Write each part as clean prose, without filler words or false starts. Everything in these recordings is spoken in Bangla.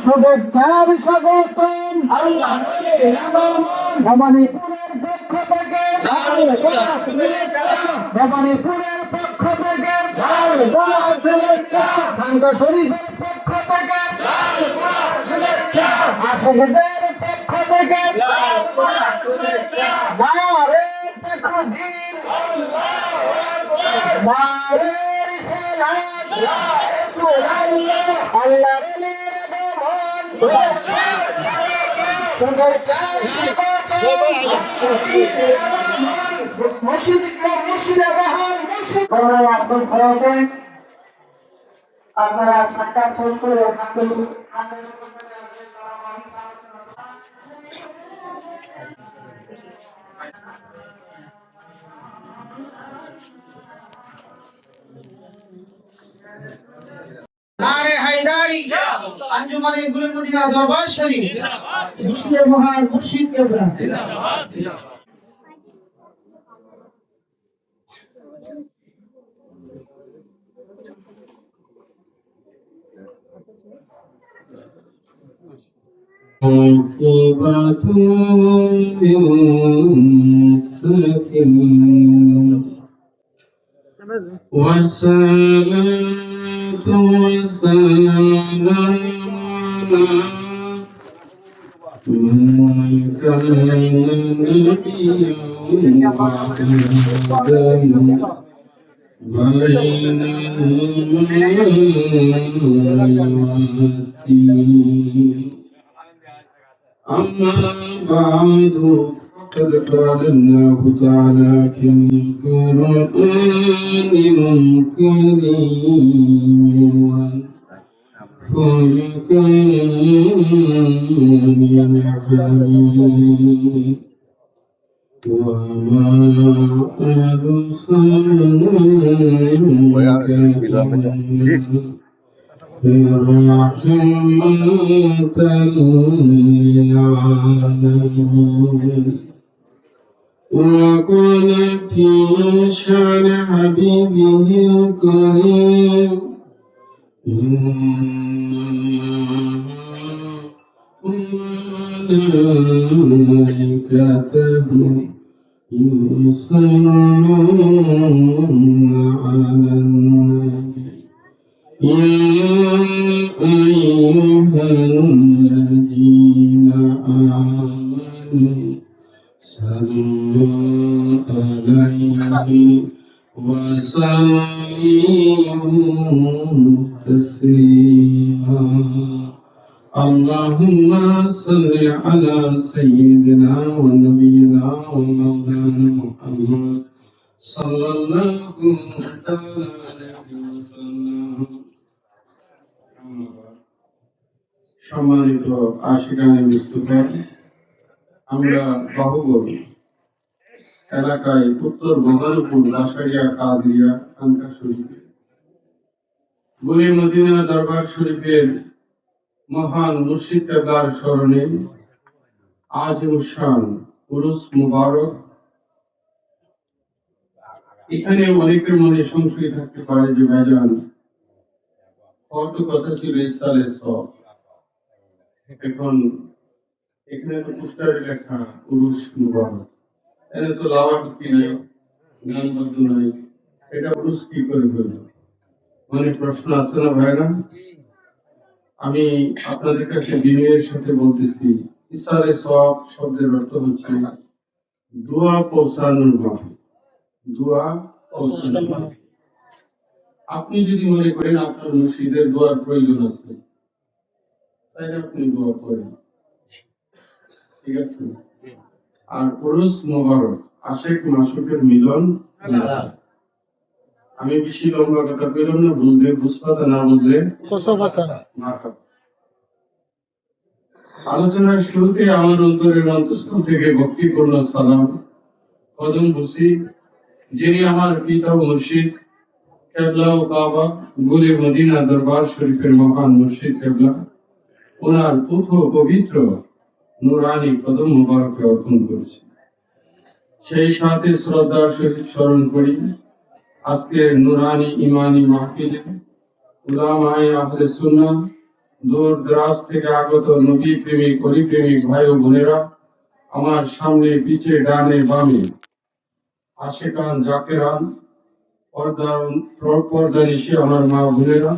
শুভেচ্ছার স্বাগতম ভবানীপুরের পক্ষ থেকে ভবানীপুরের পক্ষ থেকে খানকা শরীফের পক্ষ থেকে আশেকদের পক্ষ থেকে নারে তাকবীর নারে রিসালাত আল্লাহর শুভেচ্ছার স্বাগতম আপনারা সাক্ষাৎ শেষ করে नारे हैदारी अंजुमन गुल मदीना दरबार शरीफ मुर्शिद महान मुर्शिद केबला أما بعد فقد قال الله تعالى في القرآن الكريم والفرقان الحميد وما أرسلناك رحمة للعالمين وقال في شأن حبيبه الكريم إن وملائكته يصلون على النبي يا أيها الذين آمنوا صلوا عليه وسلموا تسليما اللهم صل على سيدنا ونبينا ومولانا محمد صلى الله عليه وسلم সম্মানিত আশিকানি মুস্তফা আমরা বাহুবল এলাকায় উত্তর বহরমপুর বাসারিয়া কাদিয়া খানকা শরীফে গুলি মদিনা দরবার শরীফের মহান মুর্শিদ কেবলার স্মরণে আজ উৎসান উরুস মুবারক। এখানে অনেকের মনে সংশয় থাকতে পারে যে ভাইজান কত কথা ছিল ইসালে সব, এখন এখানে তো পোস্টারে লেখা উরুস মুবারক, এখানে তো লাওয়াটুকি নাই, গান বাদ্য নাই, এটা উরুস কি করে হইল? মানে প্রশ্ন আছে না ভাইরা? আমি আপনাদের কাছে বিনয়ের সাথে বলতেছি, ইসালে সব শব্দের অর্থ হচ্ছে দোয়া পৌঁছানোর মাধ্যমে, দোয়া পৌঁছানোর মাধ্যমে। আপনি যদি মনে করেন আপনার মুর্শিদের দোয়ার প্রয়োজন আছে, তাহলে আপনি দোয়া করেন, ঠিক আছে? আর উরুস মুবারক আশিক মাসুকের মিলন। আমি বেশি লম্বা কথা কইলাম না, বুঝলে বুঝপাতা, না বুঝলে আলোচনার শুরুতে আমার অন্তরের অন্তঃস্থল থেকে ভক্তিপূর্ণ সালাম কদম বসি যিনি আমার পিতা ও মুর্শিদ কেবলা ও বাবা গুলে মদিনা দরবার শরীফের মহান মুর্শিদ কেবলা, ওনার পুত্র পবিত্র নুরানি কদম মুবারকে অর্পণ করেছি। সেই সাথে শ্রদ্ধার সহিত স্মরণ করি আজকের নুরানি ইমানি মাহফিলে উলামায়ে আহলে সুন্নাহ, দূর দরাজ থেকে আগত নবী প্রেমিক অলি প্রেমিক ভাই ও বোনেরা, আমার সামনে পিছে ডানে বামে আশেকান জাকেরান, পর্দানিশী আমার মা বোনেরা,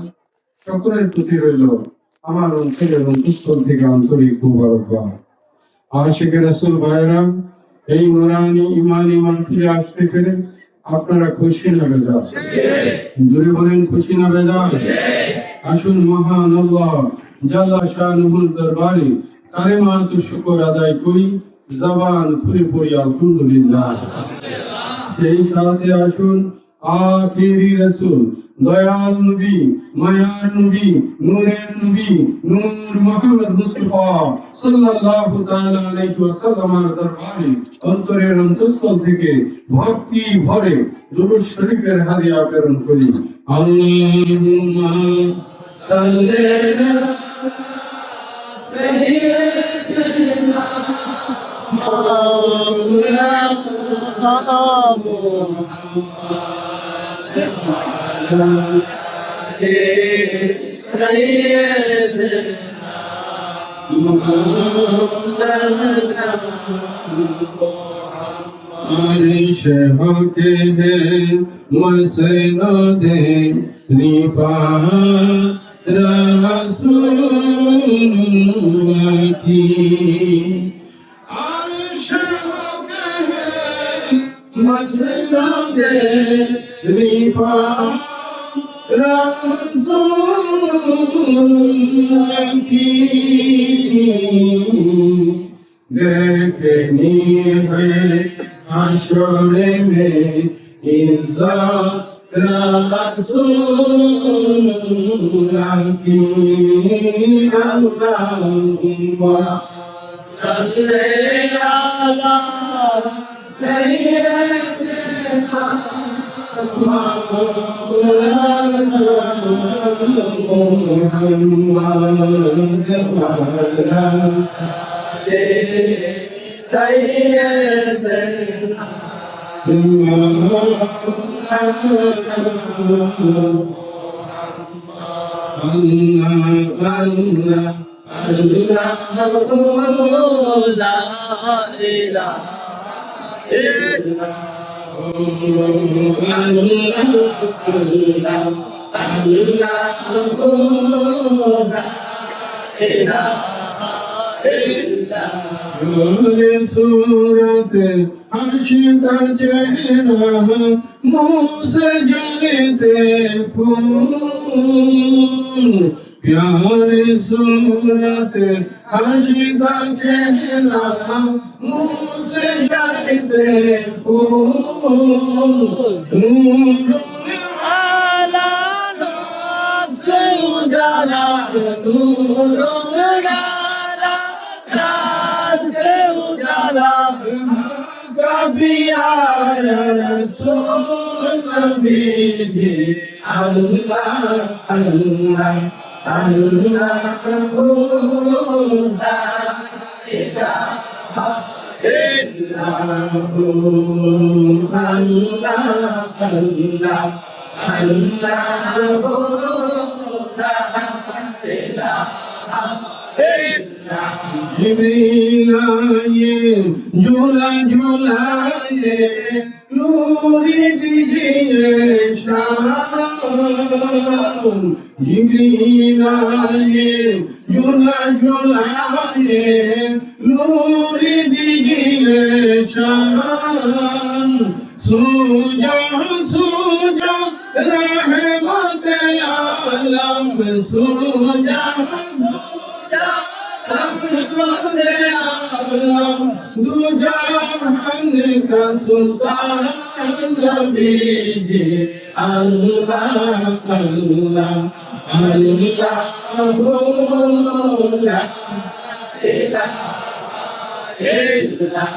সকলের প্রতি রইল আমার অন্তর এবং অন্তঃস্থল থেকে আন্তরিক মুবারকবাদ। আশিকে রাসূল ভাইরা, এই নুরানি ইমানি মাহফিলে আসতে পেরে আপনারা খুশি না বেজার? জোরে বলেন খুশি না বেজার? আসুন মহান আল্লাহ জাল্লা শানুহুর দরবারে কালেমাতু শুকর আদায় করি, জবান খুলে পড়ি আলহামদুলিল্লাহ। সেই সাথে আসুন আখিরি রাসূল, দয়াল নবী, মায়ার নবী, নূরের নবী, নূর মুহাম্মদ মুস্তাফা সাল্লাল্লাহু তাআলা আলাইহি ওয়াসাল্লামের দরবারে অন্তরের অন্তঃস্থল থেকে ভক্তি ভরে দুরূদ শরীফের হাদিয়া প্রেরণ করি। আল্লাহুম্মা সাল্লি আলা সাইয়্যিদিনা अर्श के है मसनद रिफात रसूल की, अर्श के है मसनद रिफात रसूल की, देखनी है हश्र में इज्जत रसूल की। अल्लाहुम्मा सल्ली अला सय्यिदिना सूरत हर्षिता चेहरा मुँह से जलते फूल, प्यारे सूरत हर्षिता चेहरा मुँह से जलते फूल, नूर आला से उजाला, नूर कबियार रसूल नबी जी। अल्लाह अल्लाह अल्लाह ला इलाहा इल्लल्लाहु, अल्लाह अल्लाह अल्लाहु ला इलाहा इल्लल्लाह। जिब्रील आए झूला झूलाए नूरी दीजिए शाम, जिब्रील आए झूला झूलाए नूरी दीजिए शाम, सूजा सूजा रहमत आलम, सूजा दो जहान का सुल्तान नबी जी। अल्लाह अल्लाह अल्लाहु ला इलाहा इल्लल्लाह,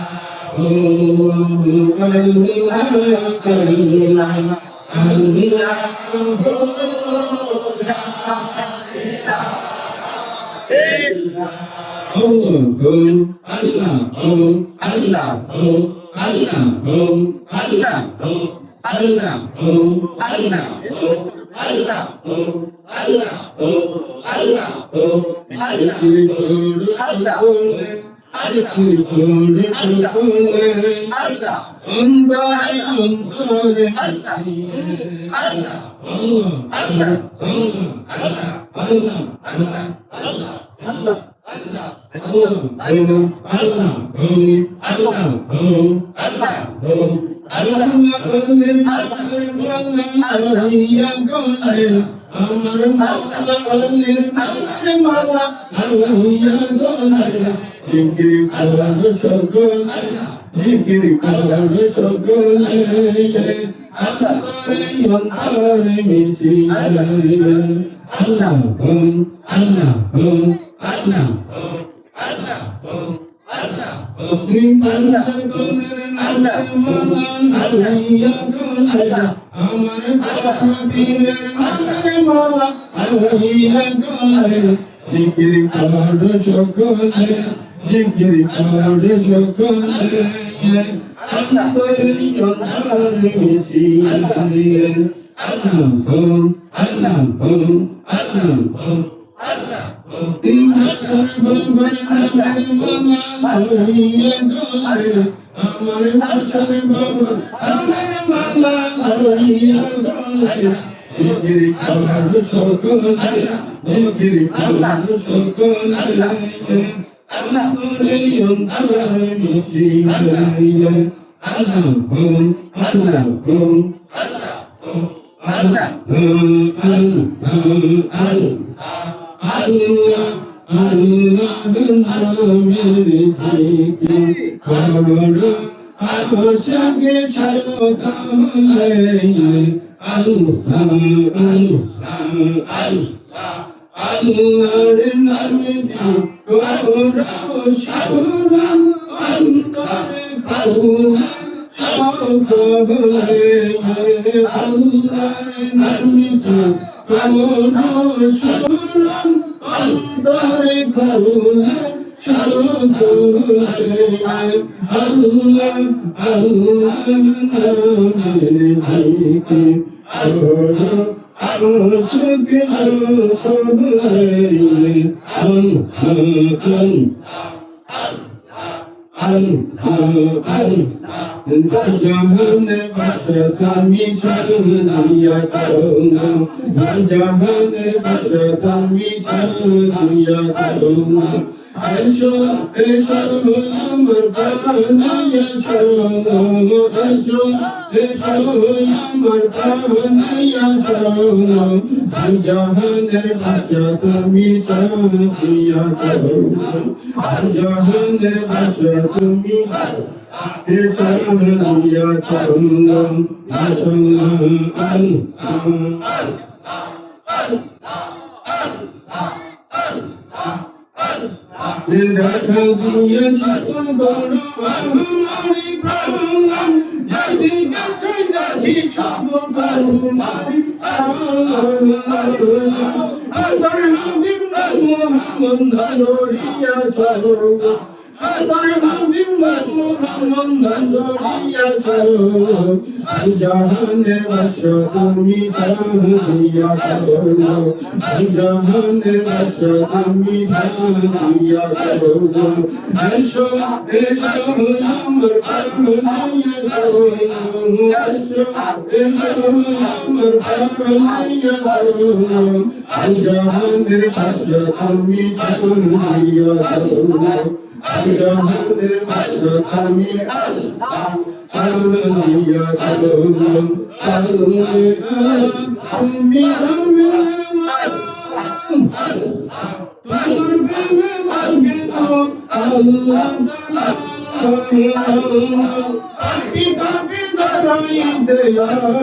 পিতা পিতা রাইতে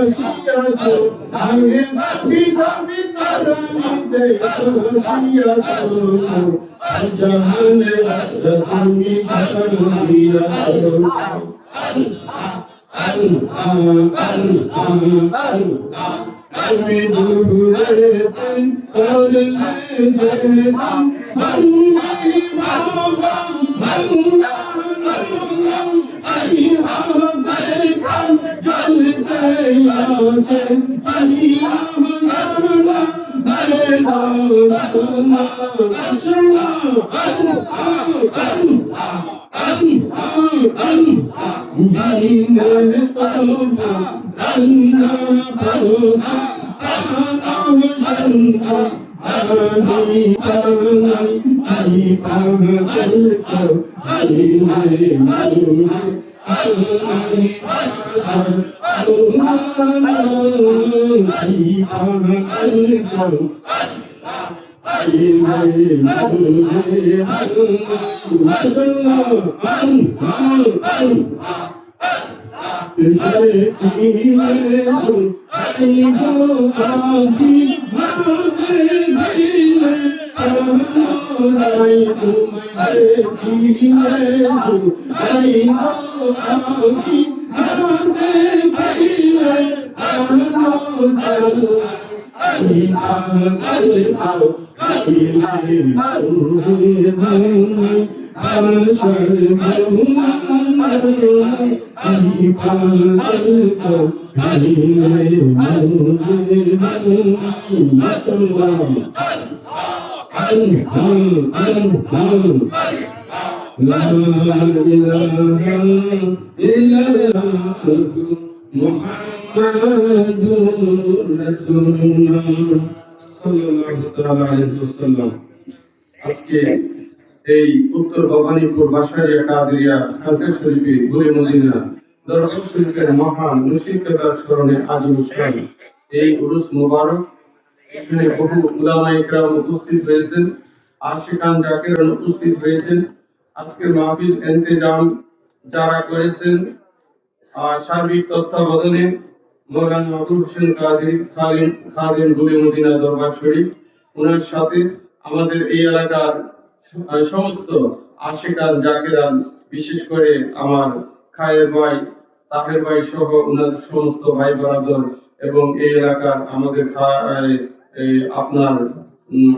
আসিয়াছো আরে পিতা পিতা রাইতে আসিয়াছো জাহানে তুমি ছাড়িয়াছো আমি দুরে করলে যে বাবা আমি হাতে কান চলতে আছে আমি আজকে এই উত্তর ভবানীপুর বাসারিয়া কাদেরিয়া খানকা শরীফে গুলে মদিনা দরবার শরীফের মহান মুর্শিদ কেবলার স্মরণে আজ অনুষ্ঠান এই উরুস মুবারক। এখানে বহু উলামা ইকরাম উপস্থিত হয়েছেন, আশিকান জাকিরান উপস্থিত হয়েছেন। আজকের মাহফিল ইন্তেজাম যারা করেছেন সার্বিক তত্ত্বাবধানে মৌলানা আবুল হোসেন কাদেরী খাদেম গুলে মদিনা দরবার শরীফ, ওনার সাথে আমাদের এই এলাকার সমস্ত আশিকান জাকিরান, বিশেষ করে আমার খায়ের ভাই তাহের ভাই সহ ওনার সমস্ত ভাই বারাদর এবং এই এলাকার আমাদের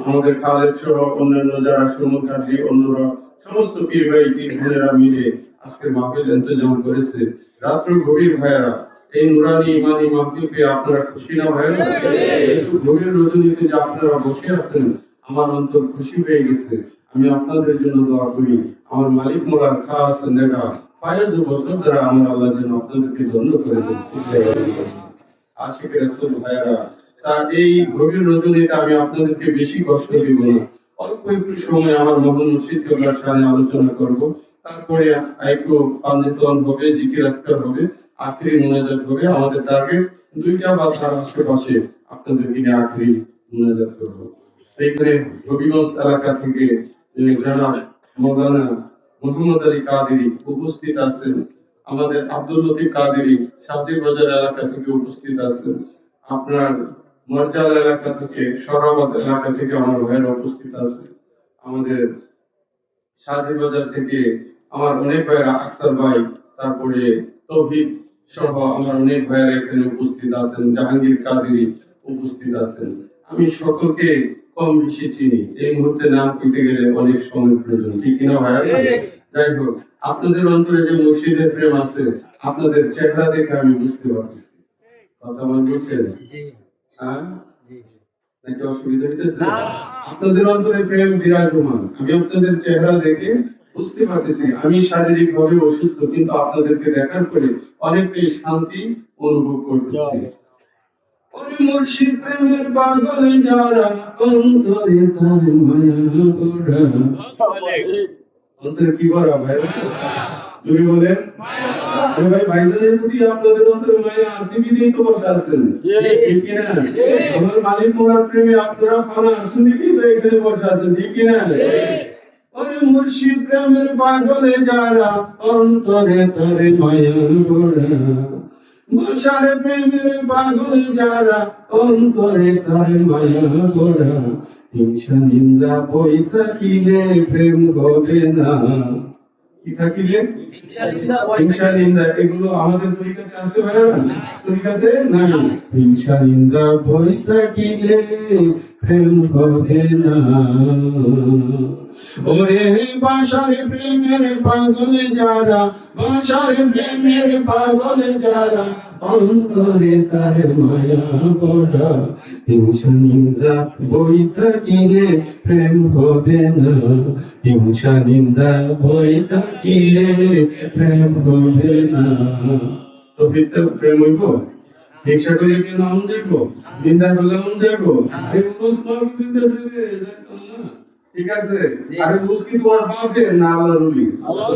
আমাদের খালেদ সহ অন্যান্য যারা সুমন কাজী অন্যরা সমস্ত পীর ভাই পীর বোনেরা মিলে আজকে মাহফিল ইন্তজাম করেছে। রাত্র গভীর ভাইয়েরা, এই নুরানি ইমানি মাহফিলকে আপনারা খুশি না ভাইয়েরা? একটু গভীর রজনীতে যে আপনারা বসে আছেন, আমার অন্তর খুশি হয়ে গেছে। আমি আপনাদের জন্য দোয়া করি, আমার মালিক মোলার খাস নেগা পায়েজ বছর দ্বারা আমার আল্লাহ যেন আপনাদেরকে ধন্য করে দেন। আশিক রাসূল ভাইয়েরা, তার এই গভীর রজনীতে আমি আপনাদেরকে বেশি কষ্ট দিব না, অল্প একটু সময় আমার মহান মুর্শিদ কেবলার সামনে আলোচনা করব। তারপরে একটু পান্ডিতন হবে, জিকির আজকার হবে, আখেরি মুনাজাত হবে। আমাদের টার্গেট 2টা বা তার আশেপাশে আপনাদেরকে নিয়ে আখেরি মুনাজাত করব। এখানে হবিগঞ্জ এলাকা থেকে জনাব মৌলানা মোহাম্মদ আলী কাদেরী উপস্থিত আছেন, আমাদের আব্দুল লতিফ কাদেরী সাজির বাজার এলাকা থেকে উপস্থিত আছেন, আপনার মরজাল এলাকা থেকে, সরাবাদ এলাকা থেকে আমার ভাইয়েরা উপস্থিত আছে, আমাদের সাজির বাজার থেকে আমার অনেক ভাইয়েরা, আক্তার ভাই, তারপরে তৌহিদ সহ আমার অনেক ভাইয়েরা এখানে উপস্থিত আছেন, জাহাঙ্গীর কাদেরী উপস্থিত আছেন। আমি সকলকে কম বেশি চিনি, এই মুহূর্তে নাম কইতে গেলে অনেক সময় প্রয়োজন, ঠিক কিনা ভাইয়া? যাই হোক, আপনাদের অন্তরে যে মুর্শিদের প্রেম আছে, আপনাদের চেহারা দেখে আমি বুঝতে পারতেছি। কথা মনে বুঝছেন? হ্যাঁ, নাকি অসুবিধা হইতেছে? আপনাদের অন্তরে প্রেম বিরাজমান, আমি আপনাদের চেহারা দেখে বুঝতে পারতেছি। আমি শারীরিক ভাবে অসুস্থ, কিন্তু আপনাদেরকে দেখার পরে অনেকটাই শান্তি অনুভব করতেছি। ওরে মুর্শিদ প্রেমের পাগল যারা, অন্তরে তার মায়া গড়া। অন্তরে কি গড়া ভাই? জোরে বলেন। ভাই ভাইজানের প্রতি আপনাদের অন্তরে মায়া আছে বিধেই তো বসে আছেন, ঠিক কিনা? আমার মালিক মোলার প্রেমে আপনারা ফানা আছেন দেখেই তো এখানে বসে আছেন, ঠিক কিনা? ওরে মুর্শিদ প্রেমের পাগলে যারা অন্তরে তারে মায়া গোড়া বাসার প্রেমের পাগলে যারা অন্তরে তারে মায়া গোড়া হিংসা নিন্দা বই থাকিলে প্রেম হবে না কি থাকিলে হিংসা নিন্দা এগুলো আমাদের তরিকাতে আছে ভাইরা তরিকাতে নাই হিংসা নিন্দা বই থাকিলে প্রেম হবে না ওরে বাসার প্রেমের পাগলে যারা বাসার প্রেমের পাগলে যারা অন্তরে তার মায়া গোড়া হিংসা নিন্দা বই থাকিলে প্রেম হবে না হিংসা নিন্দা বই থাকিলে প্রেম হবে না তো ভিতরে প্রেম হইব হিংসা করলে কি নাম দেখবো নিন্দা করলে নাম দেখবো ঠিক আছে আরে রুজ কি তোমার বাপের না আল্লাহর রুলি আল্লাহর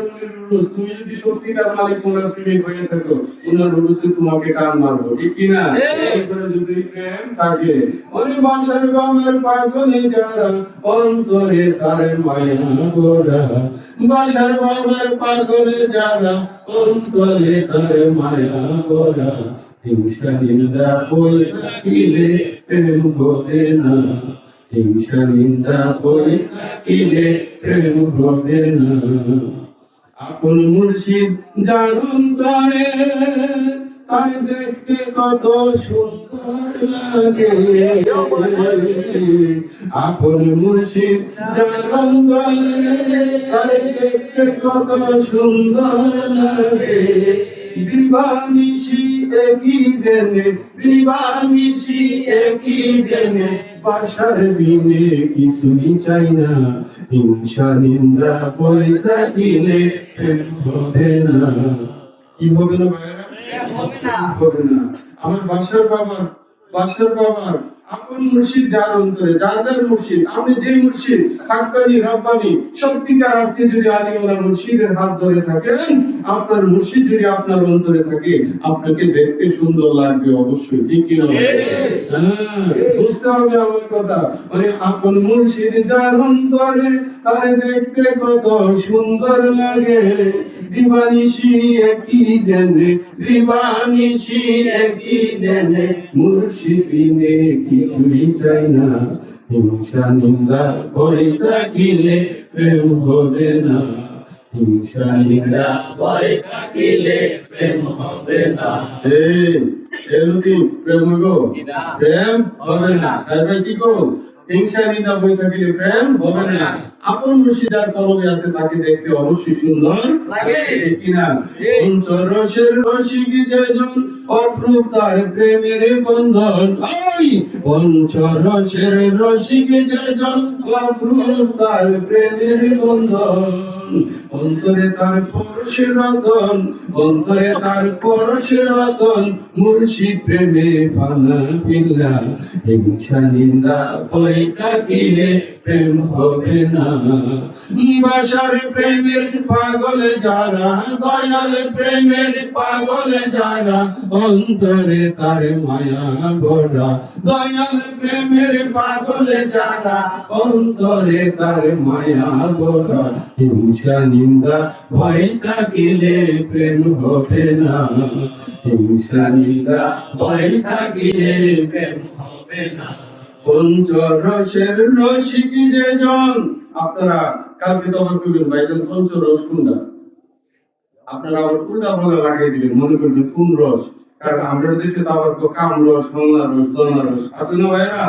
রুলির রুজ তুমি যদি সত্যিকার মালিক ওনার প্রেমিক হয়ে থাকো ওনার রুজে তোমাকে কান মারবো ঠিক কি না এইভাবে যদি প্রেম থাকে ওরে বাসার বাবার পাগলে যারা অন্তরে তারে মায়া গোড়া বাসার বাবার পাগলে যারা অন্তরে তারে মায়া গোড়া হিংসা নিন্দা বই থাকিলে প্রেম হবে না হিংসা নিন্দা বই থাকিলে প্রেম হবে না আপন মুর্শিদ যার অন্তরে তার দেখতে কত সুন্দর লাগে আপন মুর্শিদ যার অন্তরে তার দেখতে কত সুন্দর লাগে দিবানিশি একই দেনে দিবানিশি একই দেনে বাসার বিনে কিছুই চাই না হিংসা নিন্দা বই থাকিলে প্রেম হবে না কি হবে না ভাইরা হবে না আমার বাসার বাবার আপন মুর্শিদ যার অন্তরে যার মুর্শিদ আপনি যে মুর্শিদ হাক্কানি রব্বানি সত্যিকার অর্থে যদি আলিওয়ালা মুর্শিদের হাত ধরে থাকেন আপনার মুর্শিদ যদি আপনার অন্তরে থাকে আপনাকে দেখতে সুন্দর লাগবে অবশ্যই ঠিক কি না বুঝতে হবে আমার কথা মানে আপন মুর্শিদ যার অন্তরে তারে দেখতে কত সুন্দর লাগে দিবানিশি একই দেনে দিবানিশি একই দেনে মুর্শিদ বিনে কিছুই চাই না হিংসা নিন্দা বই থাকিলে প্রেম হবে না হিংসা নিন্দা বই থাকিলে প্রেম হবে না এরকম প্রেম গো প্রেম হবে না তাই কি গো হিংসা নিন্দা বই থাকিলে প্রেম হবে না আপন মুর্শিদ যার কলবে আছে তাকে দেখতে অবশ্যই সুন্দর লাগে কিনা পঞ্চরসের রসিক যেজন অপ্রুপ তার প্রেমের বন্ধন ওই পঞ্চরসের রসিক যেজন অপ্রুপ তার প্রেমের বন্ধন অন্তরে তার পরশের রতন অন্তরে তার পরশের রতন মুর্শিদ প্রেমে পানা পিল্লা হিংসা নিন্দা বই থাকিলে প্রেম হবে না বাসার প্রেমের পাগলে যারা দয়াল প্রেমের পাগলে যারা অন্তরে তার মায়া গোড়া দয়াল প্রেমের পাগলে যারা অন্তরে তার মায়া গোড়া হিংসা নিন্দা ভয় থাকিলে প্রেম হবে না হিংসা নিন্দা ভয় থাকিলে প্রেম হবে না পঞ্চরসের রসিক যেজন আপনারা কালকে তো আবার কইবেন ভাইজান পঞ্চরস কোনটা আপনারা আবার উল্টা ভালো লাগিয়ে দিবেন মনে করবেন কোন রস কারণ আমাদের দেশে তো আবার কাম রস কমলা রস দনা রস আছে না ভাইরা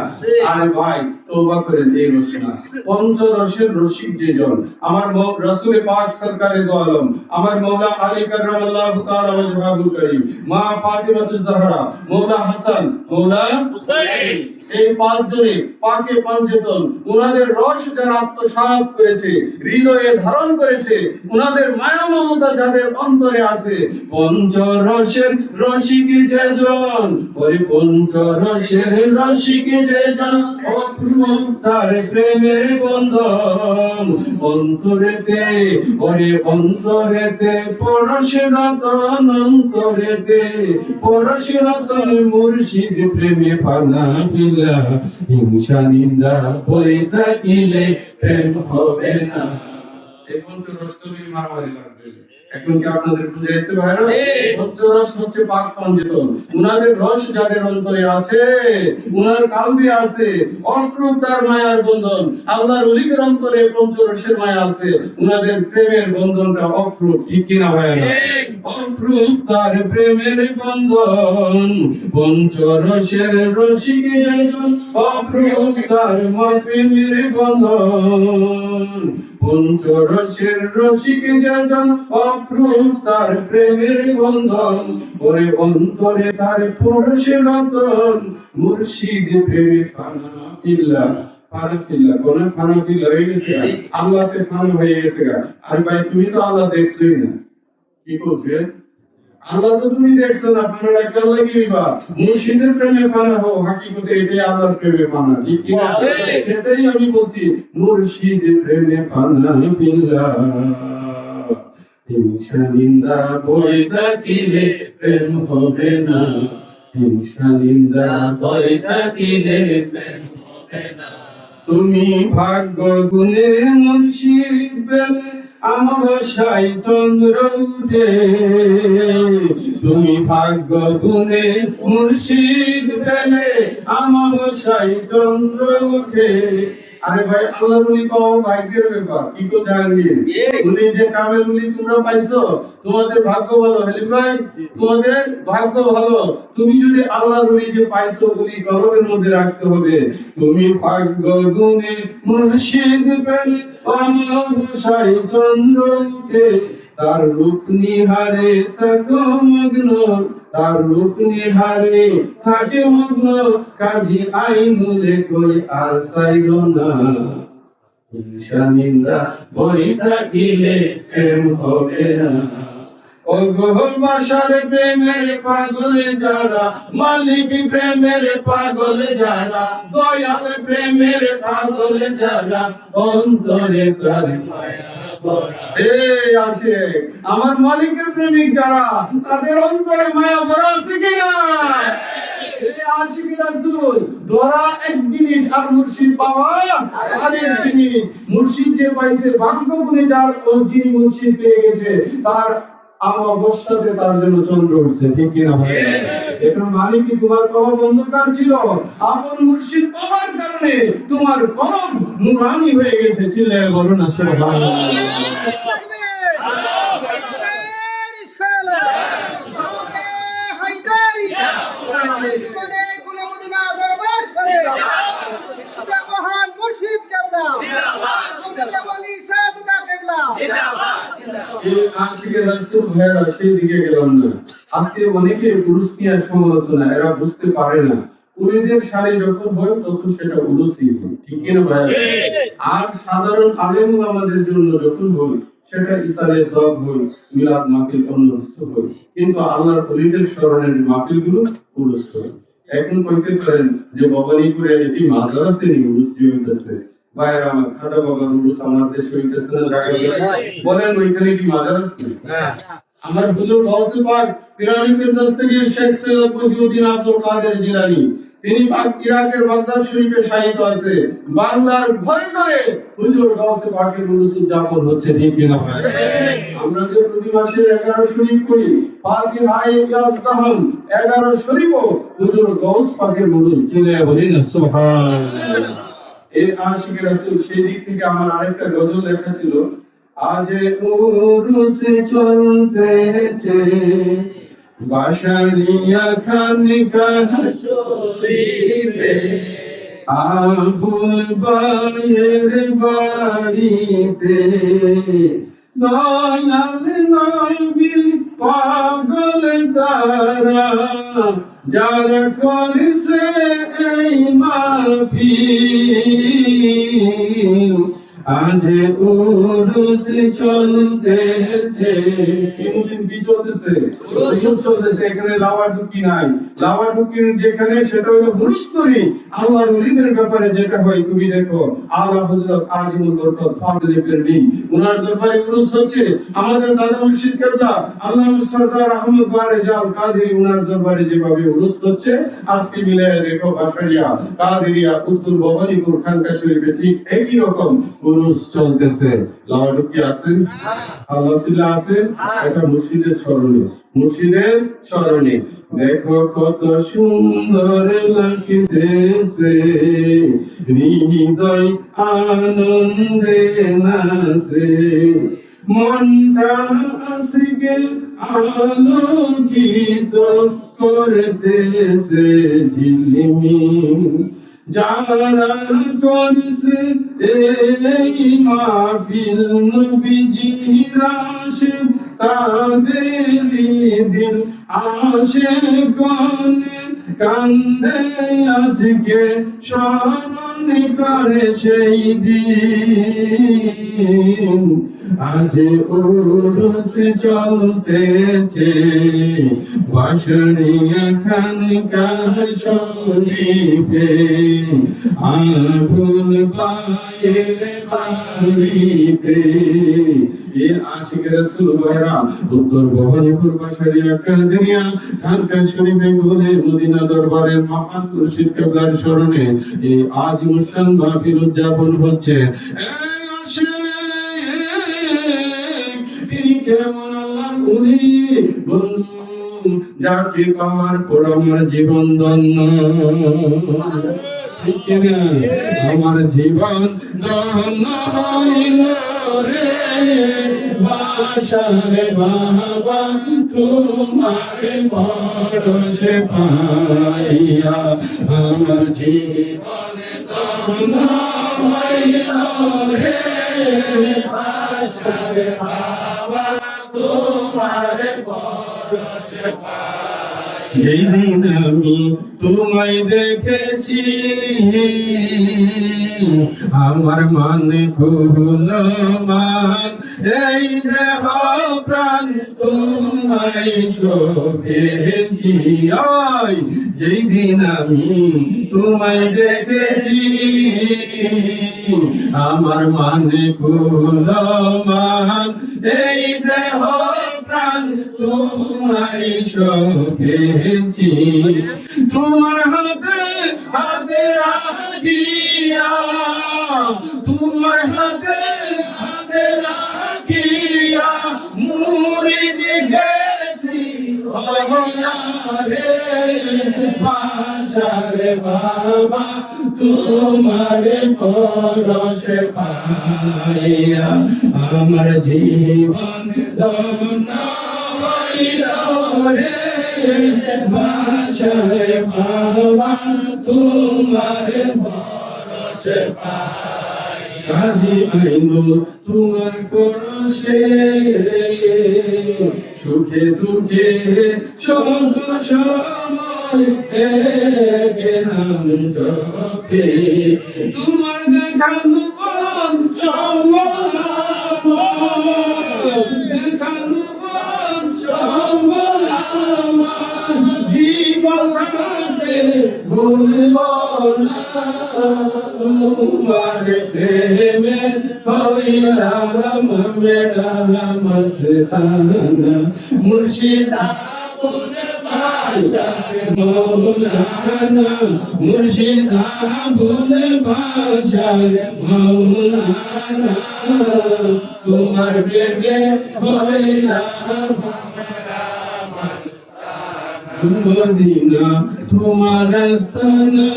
আরে ভাই তওবা করেন এই রস না পঞ্চরসের রসিক যেজন আমার রাসূল পাক সরকারে দো আলম আমার মাওলা আলী কাররামাল্লাহু তাআলা ওয়াজহুল কারীম মা ফাতিমাতুজ জাহরা মাওলা হাসান মাওলা হুসাইন এই পাঁচজনে পাকে পাঞ্জেতন উনাদের রস যারা আত্মসাৎ করেছে হৃদয়ে ধারণ করেছে উনাদের মায়া মমতা যাদের অন্তরে আছে পঞ্চরসের রসিক রসিক যেজন, ওরে পঞ্চরসের রসিক যেজন, অপরূপ তার প্রেমের বন্ধন। অন্তরেতে ওরে অন্তরেতে পরশ রতন, অন্তরেতে পরশ রতন, মুর্শিদ প্রেমে ফানা ফিলা। হিংসা নিন্দা বই থাকিলে প্রেম হবে না। এই পঞ্চরস তুমি মারামারি লাগবে। এখন কি আপনাদের বুঝাইছে ভাইরা? পঞ্চরস হচ্ছে পাক পঞ্চতন। উনাদের রস যাদের অন্তরে আছে, উনার কালবে আছে, অপরূপ তার মায়ার বন্ধন। আল্লাহর ওলিদের অন্তরে পঞ্চরসের মায়া আছে, উনাদের প্রেমের বন্ধনটা অপরূপ, ঠিক কিনা ভাইরা? অপরূপ তার প্রেমের বন্ধন, পঞ্চরসের রসিক যেজন, অপরূপ তার প্রেমের বন্ধন। পঞ্চরসের রসিক যেজন, অপরূপ তার প্রেমের বন্ধন। ওরে অন্তরে তার পরশে রতন, মুর্শিদ প্রেমে ফানা ফিল্লা। ফানা ফিল্লা কোন ফানা ফিল্লা হয়ে গেছে, আল্লাহতে ফানা হয়ে গেছে। আর ভাই তুমি তো আল্লাহ দেখছোই না, কি করবে? আল্লাহ তো তুমি দেখছো না, ফানাটা কেন লাগিবা? মুর্শিদের প্রেমে ফানা হও, হাকিকতে এটাই আল্লাহর প্রেমে ফানা, ঠিক না? সেটাই আমি বলছি, মুর্শিদের প্রেমে ফানা ফিল্লা। হিংসা নিন্দা বই থাকিলে প্রেম হবে না, হিংসা নিন্দা বই থাকিলে প্রেম হবে না। তুমি ভাগ্য গুণে মুর্শিদ পেলে আমাবস্যায় চন্দ্র উঠে। তুমি ভাগ্য গুণে মুর্শিদ পেলে আমাবস্যায় চন্দ্র উঠে। আরে ভাই আল্লাহর ওলি পাওয়া ভাগ্যের ব্যাপার, কি কো জাহাঙ্গীর? উনি যে কামেল ওলি তোমরা পাইছো, তোমাদের ভাগ্য ভালো। হেলিম ভাই তোমাদের ভাগ্য ভালো। তুমি যদি আল্লাহর ওলি যে পাইছো, ওলি কলমের মধ্যে রাখতে হবে। তুমি ভাগ্য গুণে মুর্শিদ পেলে আমাবস্যায় চন্দ্র উঠে। তার রূপ নিহারে থাকো মগ্ন, তার রূপ নিহারে থাকে মগ্ন, কাজী আইনুলে কই আর চাইলো না। হিংসা নিন্দা বই থাকিলে প্রেম হবে না। ও গো বাসার প্রেমের পাগলে যারা, মালিক প্রেমের পাগলে যারা, দয়াল প্রেমের পাগলে যারা, অন্তরে তার মায়া ভরা। এই আসে আমার মালিকের প্রেমিক যারা, তাদের অন্তরে মায়া ভরা আছে কিনা? এই আশিক রাসূল ধরা এক জিনিস, আর মুর্শিদ পাওয়া আরেক জিনিস। মুর্শিদ যে পাইছে, ভাগ্য গুণে যার, ও যিনি মুর্শিদ পেয়ে গেছে, তার আমাবস্যাতে তার জন্য চন্দ্র উঠছে, ঠিক কিনা ভাই? এটা মানে কি তোমার কলব অন্ধকার ছিল, আপন মুর্শিদ পাওয়ার কারণে তোমার কলব নূরানি হয়ে গেছে। চিল্লায়ে বলুন না সুবহানাল্লাহ। আজকে অনেকে পুরুষ নিয়ে সমালোচনা, এরা বুঝতে পারে না উলিদের শাড়ি যখন হয় তখন সেটা উলুসই হয়, ঠিক কিনা ভাই? আর সাধারণ আলেম আমাদের জন্য যখন হয় সেটা ইসালে সব হয়, মিলাদ মাহফিল অন্য কিছু হয়, কিন্তু আল্লাহর ওলিদের স্মরণের মাহফিল গুলো উলুস হয়। এখন কইতে পারেন যে ভবানীপুরে এটি মাজার আছে নি উলুস হইতেছে। ভাইরা আমার, খাজা বাবার উলুস আমার দেশে হইতেছে না, জায়গায় বলেন ওইখানে কি মাজার আছে? আমার হুজুর গাউসে পাক পিরানি ফিরদৌসতগীর শেখ সৈয়দ মহিউদ্দিন আব্দুল কাদের জিলানী, তিনি ইরাকের বাগদাদ শরীফে শায়িত আছে। বাংলার ঘরে ঘরে হুজুর গাউসে পাকের উরুস উদযাপন হচ্ছে, ঠিক কিনা ভাই? আমরা যে প্রতি মাসে 11 শরীফ করি, ফাতিহায়ে ইয়াজদাহাম 11 শরীফও হুজুর গাউস পাকের উরুস। চিল্লায়ে বলি না সুবহানাল্লাহ। এই আশিক রাসূল, সেই দিক থেকে আমার আরেকটা গজল লেখা ছিল, আজ উরুস চলতেছে বাশারিয়া খানকা শরীফে, আবুল বায়ের বাড়িতে, দয়াল নবীর পাগল তারা, যারা করেছে এই মাহফিল, আজ উরুস চলতেছে কি চলতেছে উরুস চলতেছে এখানে লাওয়াডুকি নাই লাওয়াডুকি যেখানে সেটা হলো হুরুস্তরি আল্লাহর ওলিদের ব্যাপারে যেটা হয় তুমি দেখো আলা হযরত আজিমুল বরকত ফাজলে পেরনি ওনার দরবারে উরুস হচ্ছে আমাদের দাদা মুর্শিদ কেবলা আল্লামা সরদার আহমদ বারে জাল কাদেরী ওনার দরবারে যেভাবে উরুস হচ্ছে আজকে মিলে দেখো বাসারিয়া কাদেরিয়া উত্তর ভবানীপুর খানকা শরীফে ঠিক একই রকম উরুস চলতেছে লাওয়াডুকি আছে আল্লাহ সিল্লাহ আছে এটা মুর্শিদের স্মরণে মুর্শিদের স্মরণে দেখো কত সুন্দর লাগতেছে হৃদয় আনন্দে নাচে মনটা আজকে আলোকিত করতেছে ঝিলমিল যারা করছে এই মাহফিল নবীজির আশিক তাদের দিল আশিকানে কান্দে আজকে স্মরণ করে সেই দিন আজ উরুস চলতেছে বাঁশরিয়া খানকা শরীফে আগুন বাইর বাড়িতে এ আশিক রাসূল ভাইরা উত্তর ভবানীপুর বাঁশরিয়া কাদেরিয়া খানকা শরীফে ঘুরে মদিনা দরবারের মহান মুর্শিদ কেবলার স্মরণে এই আজ মুসান মাহফিল উদযাপন হচ্ছে তিনি কেমন আল্লাহর ওলি বন্ধু যাকে পাওয়ার পর আমার জীবন ধন্য ঠিক না আমার জীবন ধন্য হইল রে বাসারে বাবা তোমার পরশে পাইয়া আমার জীবন ধন্য হইল রে বাসারে বাবা তোমার পরশে পাইয়া যেই দিন আমি তোমায় দেখেছি আমার মানে কুল মান এই দেহ প্রাণ তোমায় শোভেছি আয় যেই দিন আমি তোমায় দেখেছি আমার মানে কুল মান এই দেহ প্রাণ তোমায় শোভেছি তোমার হাতে হাতে রাখিয়া তোমার হাতে হাতে রাখিয়া মুরিদ গেছি রে বাসারে বাবা তোমার পরশে পাইয়া আমার জীবন ধন্য হইল রে বাসারে বাবা তোমার পরশে পাইয়া কাজী আইনুল তোমার পরশে সুখে দুঃখে সকল সময় একে নাম জপে তোমার দেখানো বল দেখানো বল জীবন ভুলব না তোমার প্রেমে হইলাম মেরা মস্তানা মুর্শিদা বলে বাসারে মৌলানা মুর্শিদা বলে বাসারে মৌলানা তোমার প্রেমে হইলাম মদিনা তোমার আস্তানা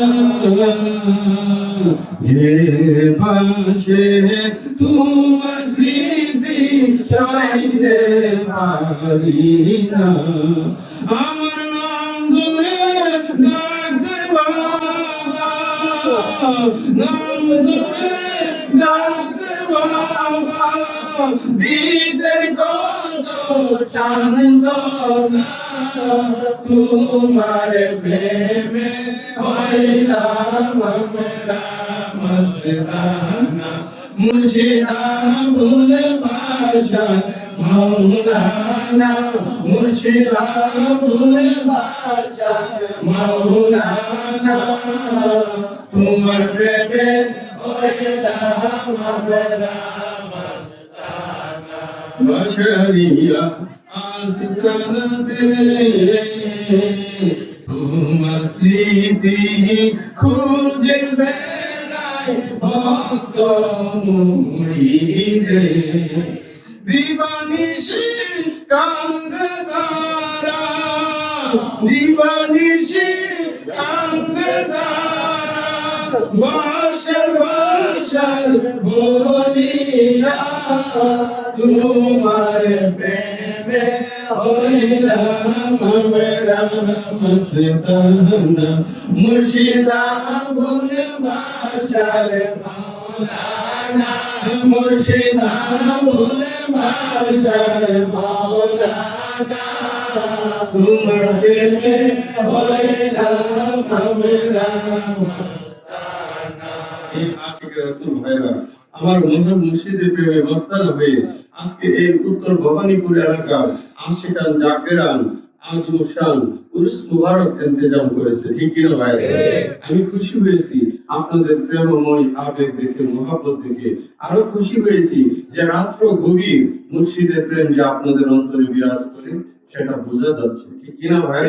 যে পাশে তোমার স্মৃতি চাইতে পারি না আমার নাম ধরে ডাকতে বাবা নাম ধরে ডাকতে বাবা দিতে কত চান্দনা তোমার প্রেমে হইলাম আমরা মস্তানা মুর্শিদা ভুল ভাষা মৌলানা মুর্শিদা ভুল ভাষা মৌলানা তোমার প্রেমে হইলাম আমরা বশরিয়া আসকানতে তোমার স্মৃতি খুঁজে বেড়ায় ভক্ত মুরিদে দিবানিশি কাঙ্গদারা দিবানিশি কাঙ্গদারা বর্ষাল বর্ষাল বলিয়া তোমার প্রেমে হইলাম আমরা মস্তানা মুর্শিদা ভুল ভাষার মাওলানা মুর্শিদা ভুল ভাষার মাওলানা তোমার প্রেমে হইলাম আমরা আশিক রাসূল ভাইরা আমার মধুর মুর্শিদের প্রেমে মস্তানা হয়ে আজকে এই উত্তর ভবানীপুর এলাকার আশিকান জাকেরান আজ মুশান উরুস মুবারক ইন্তজাম করেছে ঠিক কি না ভাই? আমি খুশি হয়েছি আপনাদের প্রেমময় আবেগ দেখে মহব্বত দেখে আরো খুশি হয়েছি যে রাত্র গভীর মুর্শিদের প্রেম যে আপনাদের অন্তরে বিরাজ করে সেটা বোঝা যাচ্ছে ঠিক কি না ভাই?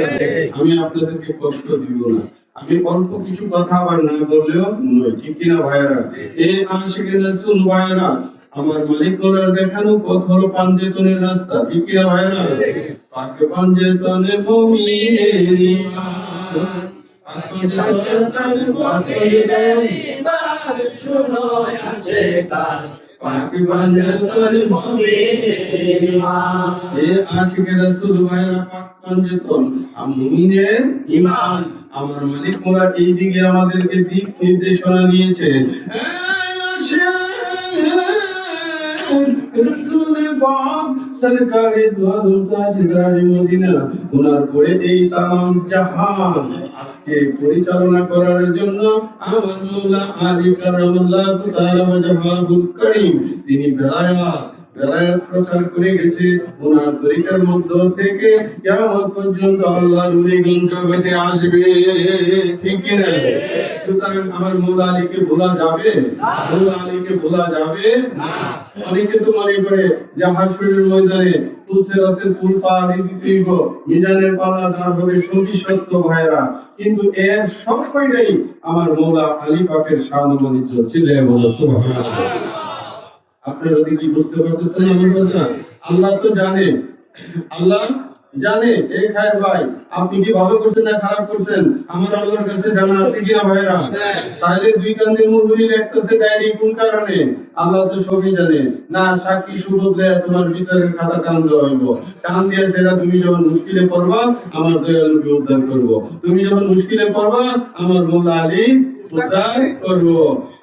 আমি আপনাদেরকে কষ্ট দিব না, আমি অল্প কিছু কথা আবার না বললেও নয় ঠিক কিনা ভাইরা? এই আশিকে রাসূল ভাইরা আমার মালিক মোলার দেখানো পথ হলো পাঞ্জেতনের রাস্তা ঠিক কিনা ভাইরা? পাক পাঞ্জেতনে মুমিনের ঈমান পাক পাঞ্জেতনে মুমিনের ঈমান শুনো আসে কান পাক পাঞ্জেতনে মুমিনের ঈমান এই আশিকে রাসূল ভাইরা পাক পাঞ্জেতন মুমিনের ঈমান আমার মালিক মোলা এই দিকে আমাদেরকে দিক নির্দেশনা দিয়েছে। রসুলে পাক সরকারে দু আলম তাজদার মদিনা ওনার পরে এই তামাম জাহান আজকে পরিচালনা করার জন্য আমার মওলা আলী কারামাল্লাহু তাআলা ওয়াজহাহুল কারীম তিনি বেলায়াত প্রচার করে গেছে। ওনার তরিকার মধ্য থেকে কিয়ামত পর্যন্ত আল্লাহর ওলিগণ জগতে আসবে ঠিক কি না? সুতরাং আমার মওলা আলীকে ভোলা যাবে? মওলা আলীকে ভোলা যাবে না। অনেকে তো মনে করে যে হাসরের ময়দানে পুলসিরাতের পুল পাড়ি দিতেই মিজানের পাল্লা দাঁড় হবে সত্যি সত্য ভাইরা, কিন্তু এর সব কয়টাই আমার মওলা আলী পাকের শান ও মনিজ্জত ছিলে বলো সুবহানাল্লাহ। আপনারা কি বুঝতে পারতেছেন আমার কথা? আল্লাহ তো জানে, আল্লাহ জানে। এই খায়ের ভাই আপনি কি ভালো করছেন না খারাপ করছেন আমার আল্লাহর কাছে জানা আছে কিনা ভাইরা? তাহলে দুই কান্দের মুহুরি লিখতেছে ডায়েরি কোন কারণে? আল্লাহ তো সবই জানে না। সাক্ষী সুবোধ দেয় তোমার বিচারের খাতা টান দেওয়া হইব, টান দিয়ে সেটা তুমি যখন মুশকিলে পড়বা আমার দয়ালুকে উদ্ধার করব, তুমি যখন মুশকিলে পড়বা আমার মওলা আলী উদ্ধার করব।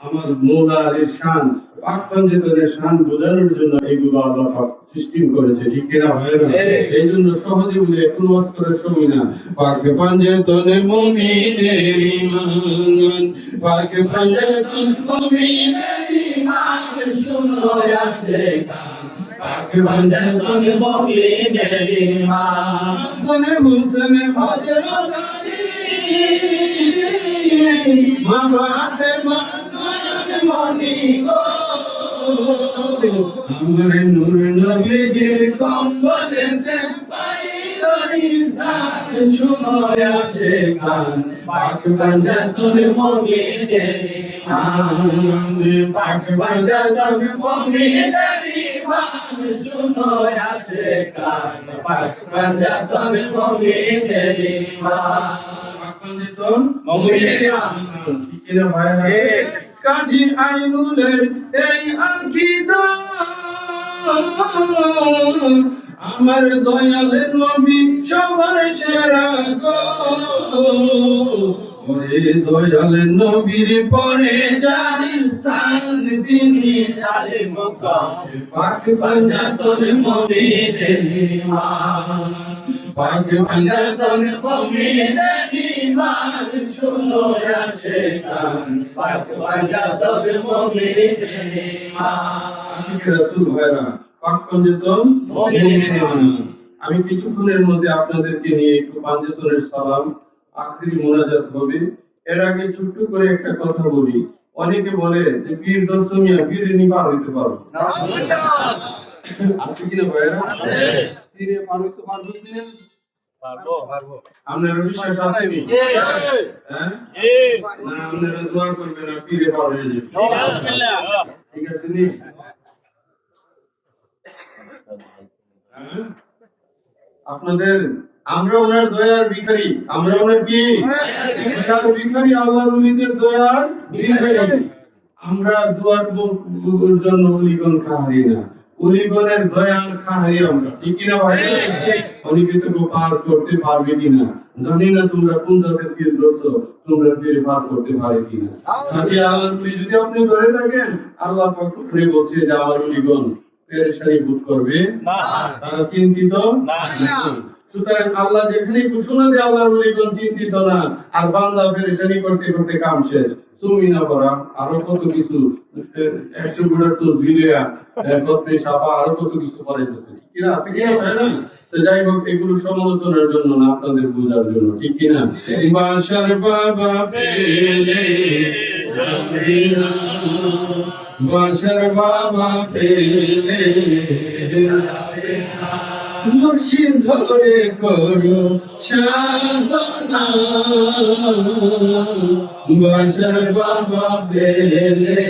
আমার মওলা আলীর শান পাক পাঞ্জেতনের শান বোঝানোর জন্য এইগুলো আল্লাহ পাক সৃষ্টি করেছে ঠিক কিনা ভাইরা? এই জন্য সহজে বলে এখন ওয়াজ করার সময় না। পাক পাঞ্জেতনে মুমিনের ঈমান পাক পাঞ্জেতনে মুমিনের ঈমান শুনো আসে কান পাক পাঞ্জেতনে মুমিনের ঈমান হাসানে হুসেনে হযরত আলী মামাতে মানয়ন মনি গো আমার নূর নবীজির কম্বলেতে পাইলো ইসলাম শুনো আসে গান পাক পাঞ্জেতনে মুমিনের ঈমান পাক পাঞ্জেতনে মুমিনের ঈমান শুনো আসে গান পাক পাঞ্জেতনে মুমিনের ঈমান পাক পাঞ্জেতন মুমিনের ঈমান ঠিক না ভাইরা? কাজী আইনুলের এই আকীদা আমার দয়াল নবী সবার সেরা গো। ওরে দয়াল নবীর পরে যার স্থান তিনি আলে মুকাম পাক পাঞ্জেতনে মুমিনের ঈমান পাক পাঞ্জাতন মুমিনের ঈমান শুনো আসে গান পাক পাঞ্জাতন মুমিনের ঈমান আশিক রাসূল ভাইরা পাক পাঞ্জাতন মুমিনের ঈমান। আমি কিছুক্ষণের মধ্যে আপনাদেরকে নিয়ে একটু পাঞ্জাতনের সালাম আখেরি মোনাজাত হবে। এর আগে ছোট্ট করে একটা কথা বলি। অনেকে বলে যে পীর দর্শনিয়া পীরে নি পার হইতে পারো, আছে কিনা ভাইরা? পীরে পার হইতে পারবো কিনা? আপনার বিশ্বাস আছে নি? হ্যাঁ, না আপনারা দোয়া করবেন না পীরে পার হয়ে যাবে, ঠিক আছে নি? আপনাদের আমরা ওনার দয়ার ভিখারি, আমরা ওনার কি দয়ার ভিখারি, আল্লাহর ওলিদের দয়ার ভিখারি। আমরা দোয়ার জন্য ওলিগণ কাহারি না, ওলিগণের দয়ার কাহারি আমরা, ঠিক কিনা ভাই? অনেকে তো পার করতে পারবে কিনা জানি না। তোমরা কোন জাতের পীর ধরছো, তোমরা পীরে পার করতে পারে কিনা? সাথে আল্লাহর ওলি যদি আপনি ধরে থাকেন, আল্লাহ পাক বলছে যে আমার ওলিগণ পেরেশানি বোধ করবে না, তারা চিন্তিত না। সুতরাং আল্লাহ যেখানে ঘোষণা দিয়ে আল্লাহর ওলিগণ চিন্তিত না, আর বান্দা পেরেশানি করতে করতে কাম শেষ, তুমি না পড়া আরো কত কিছু 100 গুণের তো ভিলিয়া কত সাপা আরো কত কিছু পড়াইতেছে, ঠিক কিনা? আছে কিনা ভাইরা? তো যাই হোক, এগুলো সমালোচনার জন্য না, আপনাদের বোঝার জন্য, ঠিক কিনা? বাশার বাবা ফেলে বাশার বাবা ফেলে মুর্শিদ ধরে করো সাধনা, বাশার বাবা ফেলে।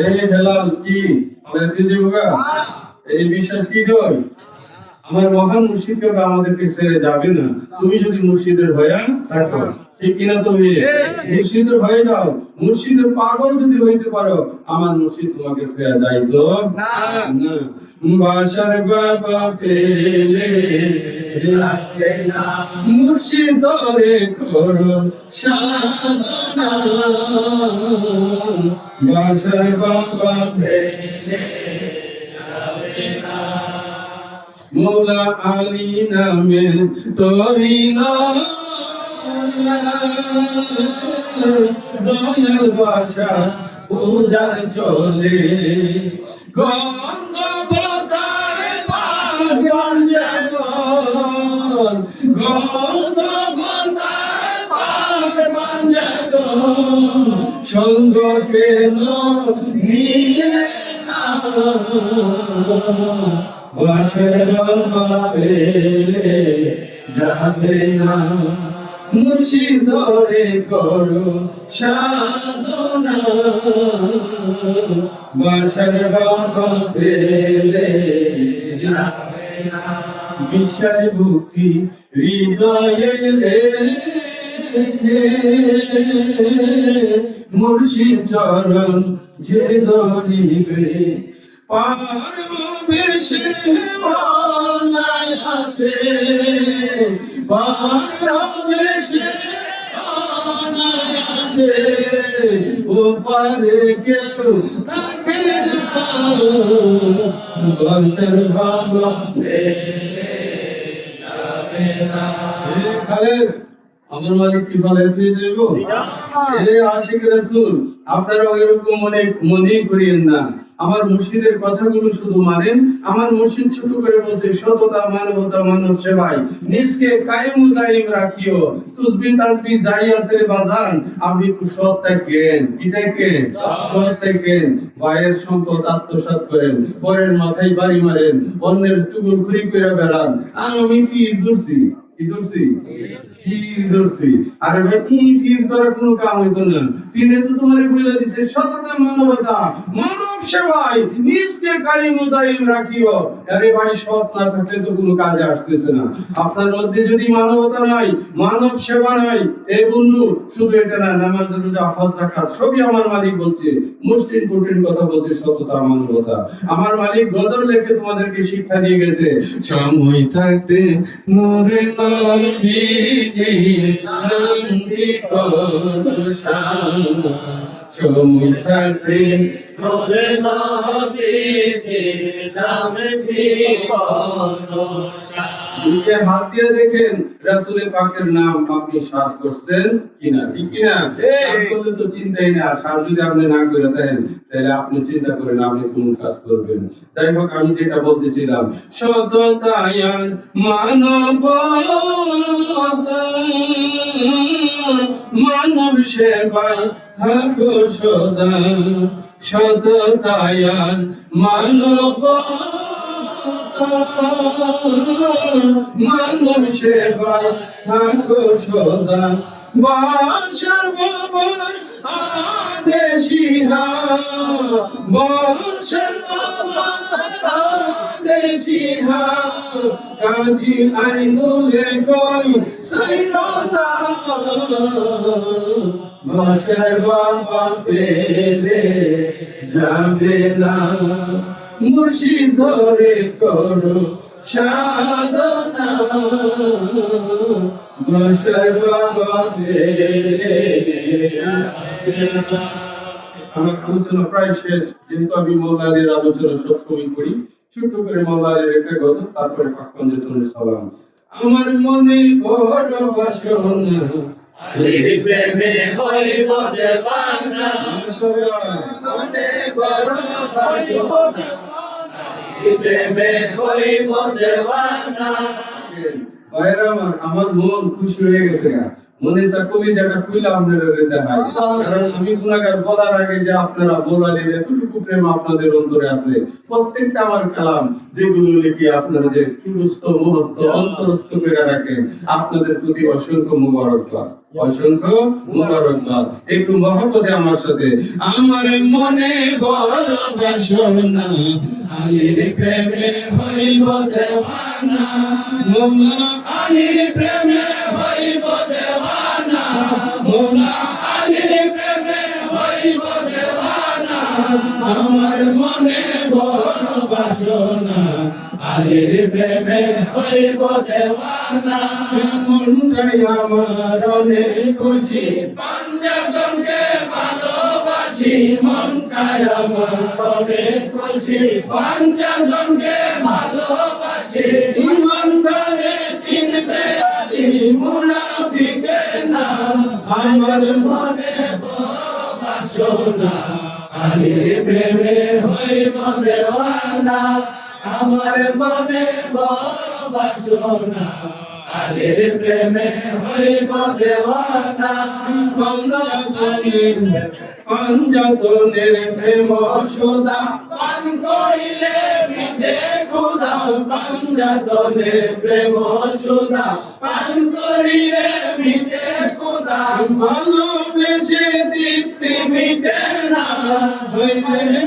এই হেলাল কি আমাদের কি জীবকা, এই বিশ্বাস কি কই? আমার মহান মুর্শিদ আমাদেরকে ছেড়ে যাবে না, তুমি যদি মুর্শিদের হয়ে থাকো, ঠিক কিনা? তুমি মুর্শিদের হয়ে যাও, মুর্শিদের পাগল যদি হইতে পারো, আমার মুর্শিদ তোমাকে ছেড়ে যাইতো না। বাশার বাবা ফেলে মুর্শিদ ধরে করো সাধনা, বাশার বাবা ফেলে মৌলা আলী নামের তরিনা দয়াল বাসা পূজার চলে, গন্ধ বাতায় পাঞ্জাতন, গন্ধ বাতায় পাঞ্জাতন, সঙ্গ কেন মিলে না, বাশার বাবা ফেলে যাবে না, মুর্শিদ ধরে করো সাধনা, বাশার বাবা ফেলে যাবে না। বিশ্বাস ভক্তি হৃদয়ে রেখে মুর্শিদ চরণ যে ধরিবে, পারবেশে বলায় আসে, পারবেশে বলায় আসে, ও পারে কেউ থাকে না, বাশার বাবা ফেলে যাবে না। খালেদ আমার মালিক কি ফলে তুই দেবো? এ আশিক রাসূল, আপনারা ওইরকম মনে করিয়েন না। আমার মুর্শিদের কথাগুলো শুধু মানেন। আমার মুর্শিদ ছোট করে বলছে সততা, মানবতা, মানব সেবায় নিজকে কায়েম দাইম রাখিও, তুসবিহ তাসবিহ যাই আছে বাজান, আপনি একটু সৎ থাকেন। কি থাকেন? সৎ থাকেন। ভাইয়ের সম্পদ আত্মসাৎ করেন, পরের মাথায় বাড়ি মারেন, অন্যের চুগলখড়ি করে বেড়ান। আমি পীর ধরছি, কি ধরছি? পীর ধরছি। আরে ভাই, কি পীর ধরার কোনো কাম হইতো না। পীরে তো তোমারে বলে দিছে সততা, মানবতা, মানব সেবায় নিজকে কায়েম দাইম রাখিও। আরে ভাই, সৎ না থাকলে তো কোনো কাজে আসতেছে না। আপনার মধ্যে যদি মানবতা নাই, মানব সেবা নাই, এই বন্ধু শুধু এটা না, নামাজ, রোজা, হজ, যাকাত সবই আমার মালিক বলছে। মোস্ট ইম্পর্টেন্ট কথা বলছে সততা, মানবতা। আমার মালিক গজল লিখে তোমাদেরকে শিক্ষা দিয়ে গেছে, সময় থাকতে নূরে নবীজির নাম কি করো শান, সময় থাকতে নূরে নবীজির নাম কি অনুসার দুইকে হাত দিয়ে দেখেন রাসূলের পাকের নাম আপনি সার করছেন কিনা, ঠিক কিনা? সার করলে তো চিন্তাই না, সার যদি আপনি না করে দেন তাহলে আপনি চিন্তা করেন আপনি কোন কাজ করবেন। যাই হোক, আমি যেটা বলতেছিলাম, সততায়ার মানব সেবায় থাকো সদা, সততায়ার মানব মানব সেবায় থাকো সদা, বাসার বাবার আদেশিহা, বাসার বাবার আদেশিহা, কাজী আইনুলে কই সাইরনা, বাসার বাবা পেলে যাবে না, মুর্শিদ ধরে করো সাধনা, বাসার বাবা পেলে যাবে না। আমার আলোচনা প্রায় শেষ, যেহেতু আমি মৌলালীর আলোচনা সবসময় করি। ছোট্ট করে মৌলালীর একটা গজল, তারপরে পাকপঞ্জতনের সালাম। আমার মনে বড় বাসনা, আলীর প্রেমে হইব দেওয়ানা, মনে বড় বাসনা, আলীর প্রেমে হইব দেওয়ানা। ভাইরা আমার মন খুশি হয়ে গেছে না, মনে চা কলিজাটা খুইলা আপনারা দেখায়। কারণ আমি গুনাহগার বলার আগে যে আপনারা বলালেন এতটুকু প্রেম আপনাদের অন্তরে আছে, প্রত্যেকটা আমার কালাম যেগুলো লিখি আপনারা যে কুরুস্থ মুহস্থ অন্তরস্থ করে রাখেন, আপনাদের প্রতি অসংখ্য মুবারকবাদ, অসংখ্য মুবারকবাদ। একটু মহব্বতে আমার সাথে, আমার মনে বড় বাসনা, আলীর প্রেমে হইব দেওয়ানা, মৌলা আলীর প্রেমে হইব দেওয়ানা, মৌলা আলীর প্রেমে হইব দেওয়ানা, আমার মনে বড় বাসনা, আলীর প্রেমে হইব দেওয়ানা। মনটাই আমার অনেক খুশি, পাঞ্জাতনকে ভালোবাসি, মনটাই আমার অনেক খুশি, পাঞ্জাতনকে ভালোবাসি, ইমানদারে চিনবে আলী, মুনাফিকে না, আমার মনে বড় বাসনা, আলীর প্রেমে হইব দেওয়ানা, আমার মনে বড় বাসনা, আলীর প্রেমে হইব দেওয়ানা। পাঞ্জাতনের প্রেম সুধা পান করিলে মিটে ক্ষুধা, পাঞ্জাতনের প্রেম সুধা পান করিলে মিটে ক্ষুধা, ভালোবেসে তৃপ্তি মিটে না,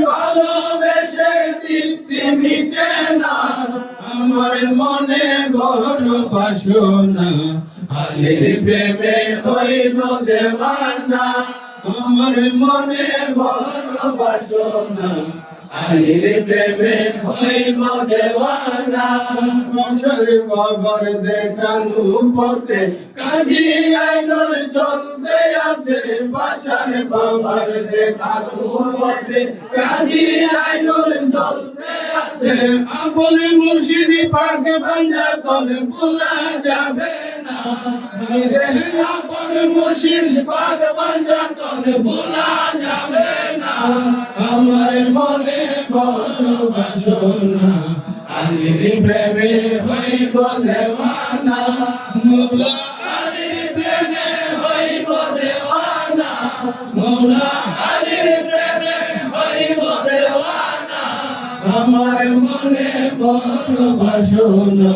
ভালোবেসে তৃপ্তি মিটে না, আমার মনে বড় বাসনা, আলীর প্রেমে হইব দেওয়ানা, আমার মনে বড় বাসনা, আলীর প্রেমে হইব দেওয়ানা। বাসার বাবার দেখানো পথে কাজী আইনুল চলতে আছে, বাসার বাবার দেখানো পথে কাজী আইনুল চলতে আছে, আপন মুর্শিদ পাক পাঞ্জাতন ভোলা যাবে না, আপন মুর্শিদ পাক পাঞ্জাতন ভোলা যাবে না, আমার মনে বড় বাসনা, আলীর প্রেমে হইব দেওয়ানা, মৌলা আলীর প্রেমে হইব দেওয়ানা, মৌলা আলীর প্রেমে হইব দেওয়ানা, আমার মনে বড় বাসনা,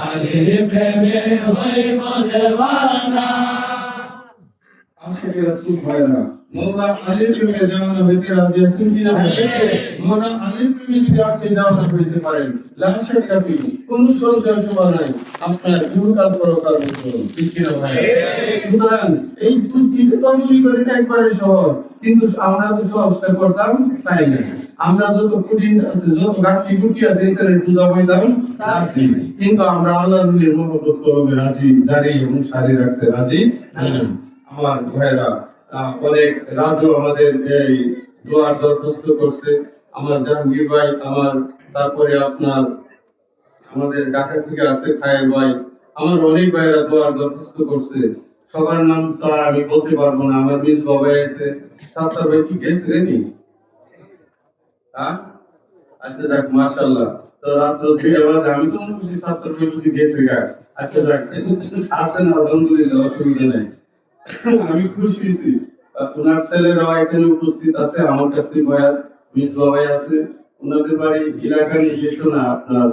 আলীর প্রেমে হইব দেওয়ানা। আশিক রাসূল ভাইরা, মৌলা আলীর প্রেমে দেওয়ানা হইতে রাজি আছেন কিনা? মৌলা আলীর প্রেমে যদি আপনি দেওয়ানা হইতে পারেন, লাশাক কাপি কোন সন্দেহ সভা নাই, আপনার ইহকাল পরকাল উজ্জ্বল, ঠিক কিনা ভাই? সুতরাং এই দুটি তরুণী করে একবারে সহজ, কিন্তু আমরা তো সহজটা করতাম তাই না, আমরা যত কঠিন আছে, যত ঘাটতি গুটি আছে, এখানে পূজা হইতাম রাজি, কিন্তু আমরা আল্লাহর মহব্বত করবে রাজি, দাঁড়িয়ে এবং সারি রাখতে রাজি। আমার ভাইরা, অনেক রাজু আমাদের এই দোয়ার দরখাস্ত করছে। আমার জাহাঙ্গীর ভাই, আমার তারপরে আপনার আমাদের ঢাকা থেকে আছে খায়ের ভাই, আমার অনেক ভাইয়েরা দোয়ার দরখাস্ত করছে। সবার নাম তো আর আমি বলতে পারবো না। আমার মিস বাবাই আছে, সাত্তার ভাই কি গেছে নি? হ্যাঁ, আচ্ছা যাক, মাশাআল্লাহ। তো রাত্র 2টা বাজে, আমি তো মনে করছি সাত্তার ভাই বুঝি গেছে গা। আচ্ছা যাক, আছেন, আলহামদুলিল্লাহ, অসুবিধা নেই। আমি খুশি হয়েছি। ওনার ছেলেরাও এখানে উপস্থিত আছে, আমার কাছে ভাইয়ার মিস বাবাই আছে। ওনাদের বাড়ি এলাকা নিজস্ব না, আপনার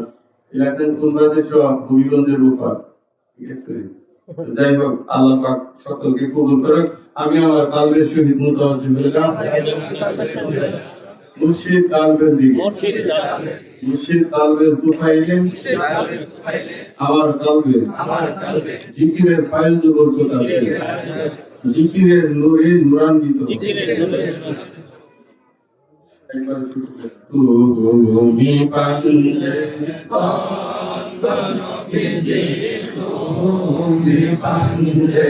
এলাকার কুমবাদের সব হবিগঞ্জের উপর, ঠিক আছে। যাই হোক, আল্লাহ পাক সকলকে কবুল করুক। আমি আমার কালবের শহীদ মুতাওয়াজ্জিহ হলাম মুর্শিদ কালবের দিকে। মুর্শিদ কালবের তুফাইলে আমার কালবে জিকিরের ফাইল বরকত আছে, জিকিরের নূরে নূরান্বিত। একবার শুরু করে, তুমি পাঞ্জে তুমি পাঞ্জে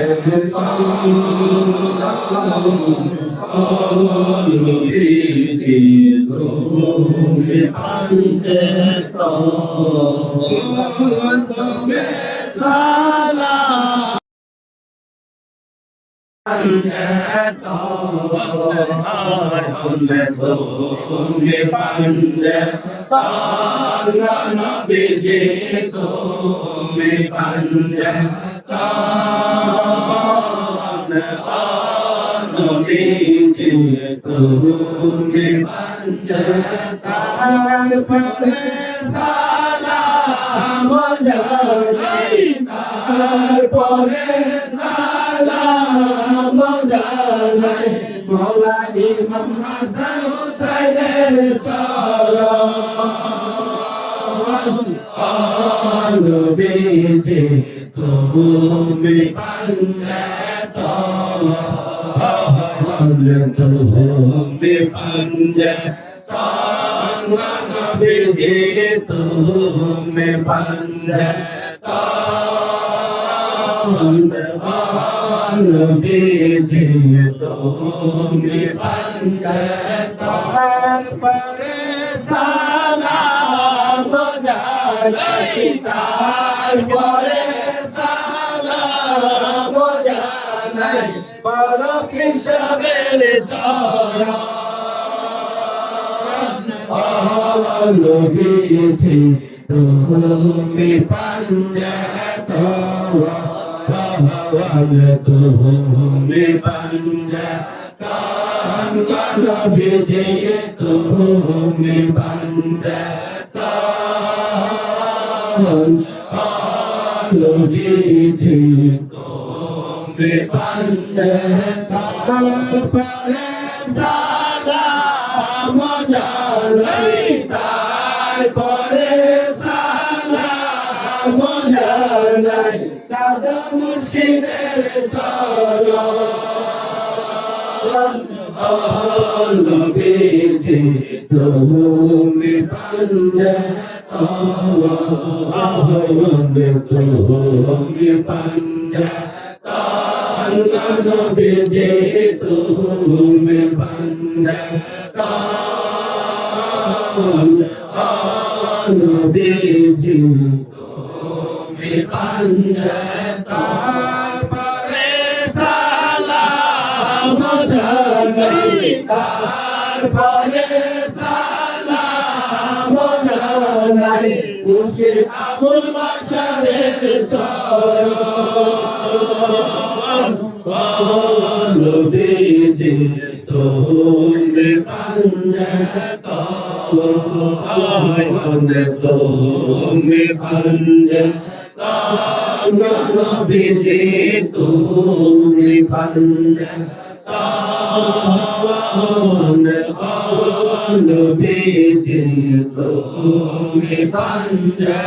তুমি পাঞ্জে সালাম তুমি পাঞ্জে নবীজি তুমি পাঞ্জে নবীজি তুমি পাঞ্জে তারপরে সালাম জানাই, তারপরে সালাম জানাই মওলা ইমাম হাসান হুসাইনের সালাম। নবীজি তুমি পাঞ্জে তুমি পাঞ্জে নবীজি তুমি পাঞ্জে নবীজি তুমি পাঞ্জে তারপরে সালাম জানাই, তারপরে সালাম জানাই পারক হিসাবের চরণ। নবীজি তুমি পাঞ্জে তুমি পাঞ্জে নবীজি তুমি পাঞ্জে নবীজি তুমি পাঞ্জে তারপরে সালাম জানাই, তারপরে সালাম জানাই দাদা মুর্শিদের চরণ। নবীজি তুমি পাঞ্জে তুমি পাঞ্জে নবীজি তুমি পাঞ্জে নবীজি তুমি পাঞ্জে তারপরে সালাম জানাই, তারপরে সালাম জানাই মুর্শিদ আবুল বাশারের চরণ। নবীজি তুমি পাঞ্জে তুমি পাঞ্জে নবীজি তুমি পাঞ্জে নবীজি তুমি পাঞ্জে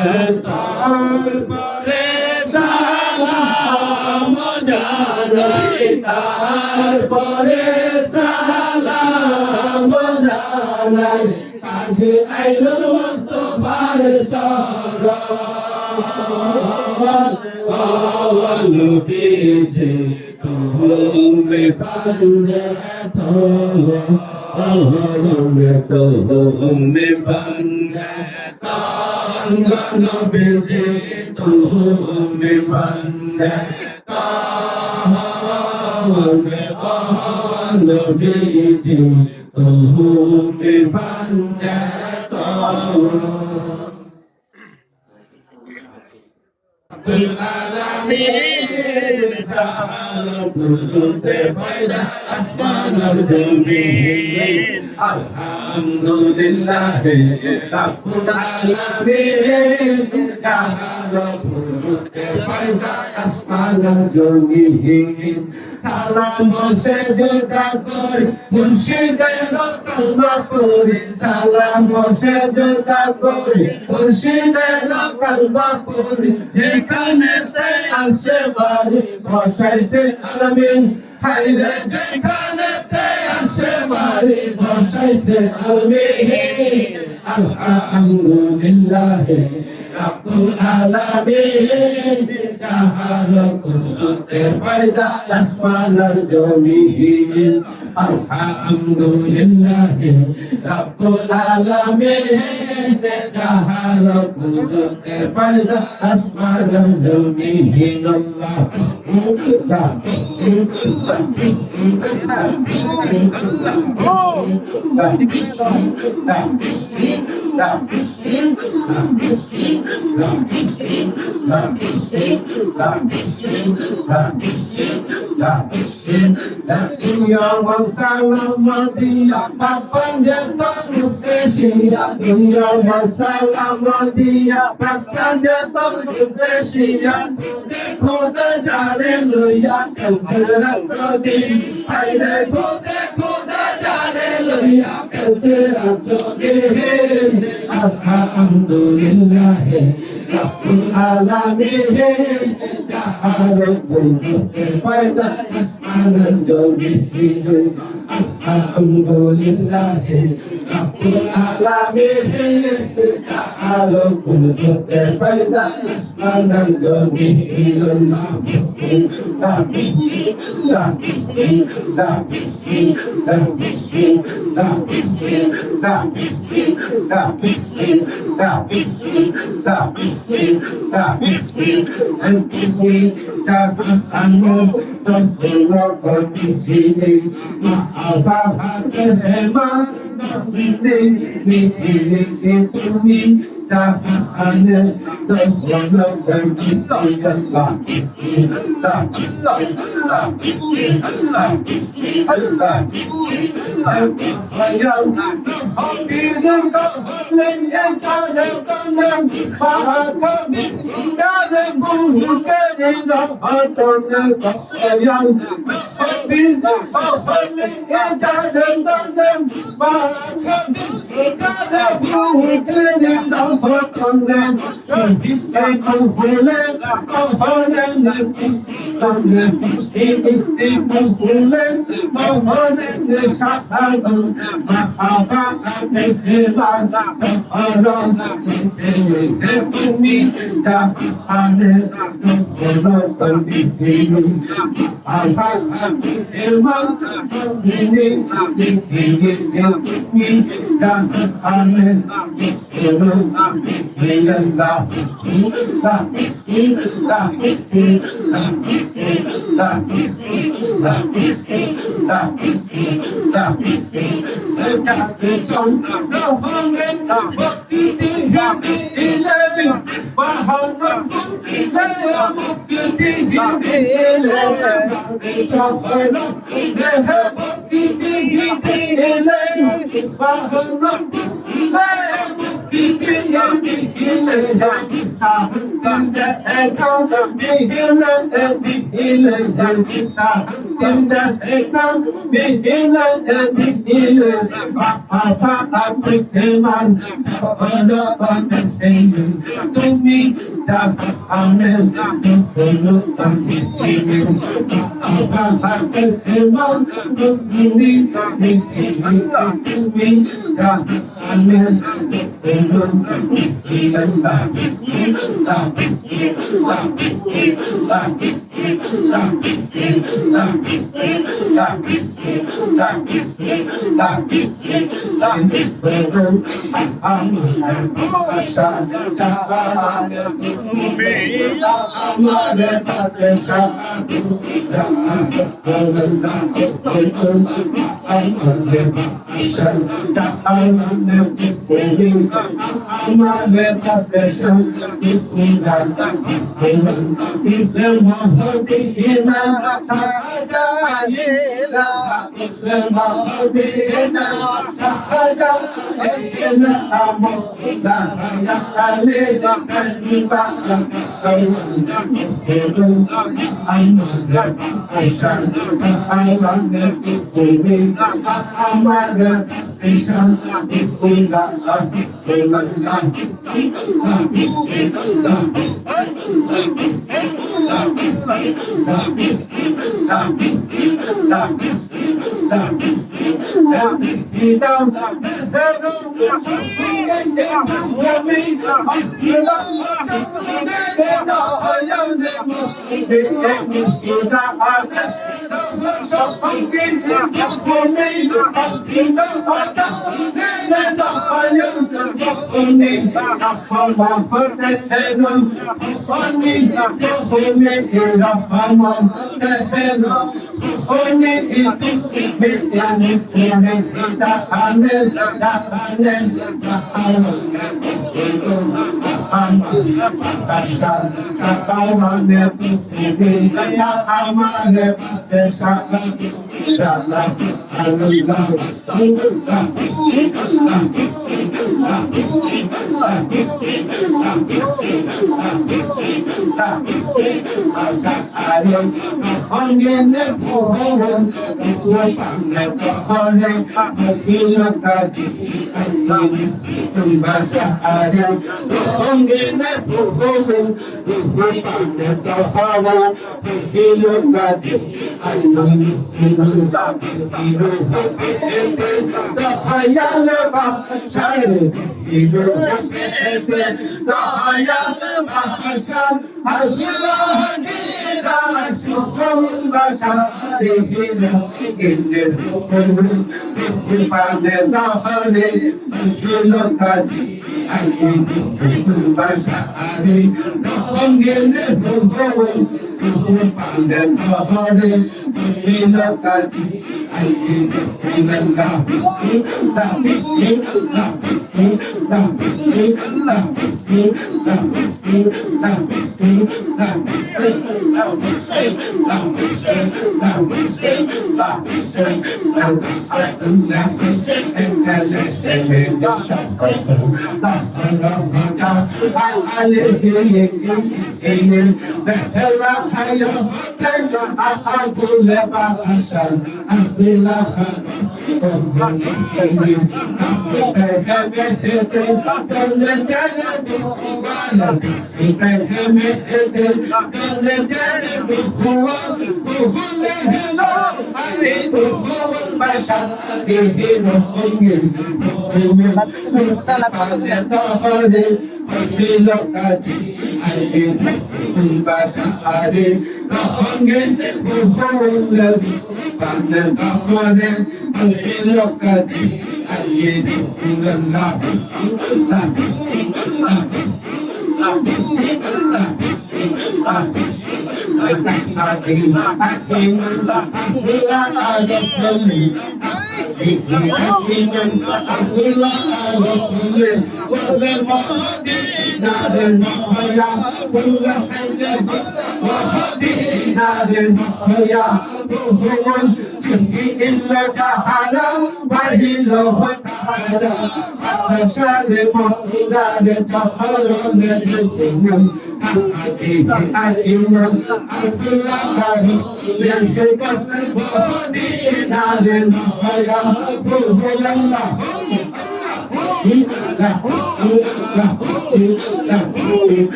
তারপরে সালাম জানাই, তারপরে সালাম জানাই কাজী আইনুল মুস্তাফার চরণ। নবীজি তুমি পাঞ্জে তুমি বন্দে নবীজি তুমি বন্দে নবীজি তুমি বন্দে Alhamdulillah, Rabbul Alamin, Salam sejuta kori, Mursyidai kalma kori. Salam sejuta kori, Mursyidai kalma kori. যেখানেতে আসে বাড়ি বসাইছে আলামিন, হায়রে যেখানেতে আসে বাড়ি বসাইছে আলামিন। আলহামদুলিল্লাহ রাব্বুল আলামিন, যাহার কুদরতে পয়দা আসমান আর জমিন। আলহামদুলিল্লাহ রাব্বুল আলামিন, যাহার কুদরতে পয়দা আসমান আর জমিন। Alhamdulillah Rabbul Alamin, যাহার কুদরতে পয়দা আসমান আর জমিন। আলহামদুলিল্লাহ রাব্বুল আলামিন, যাহার কুদরতে পয়দা আসমান আর জমিন।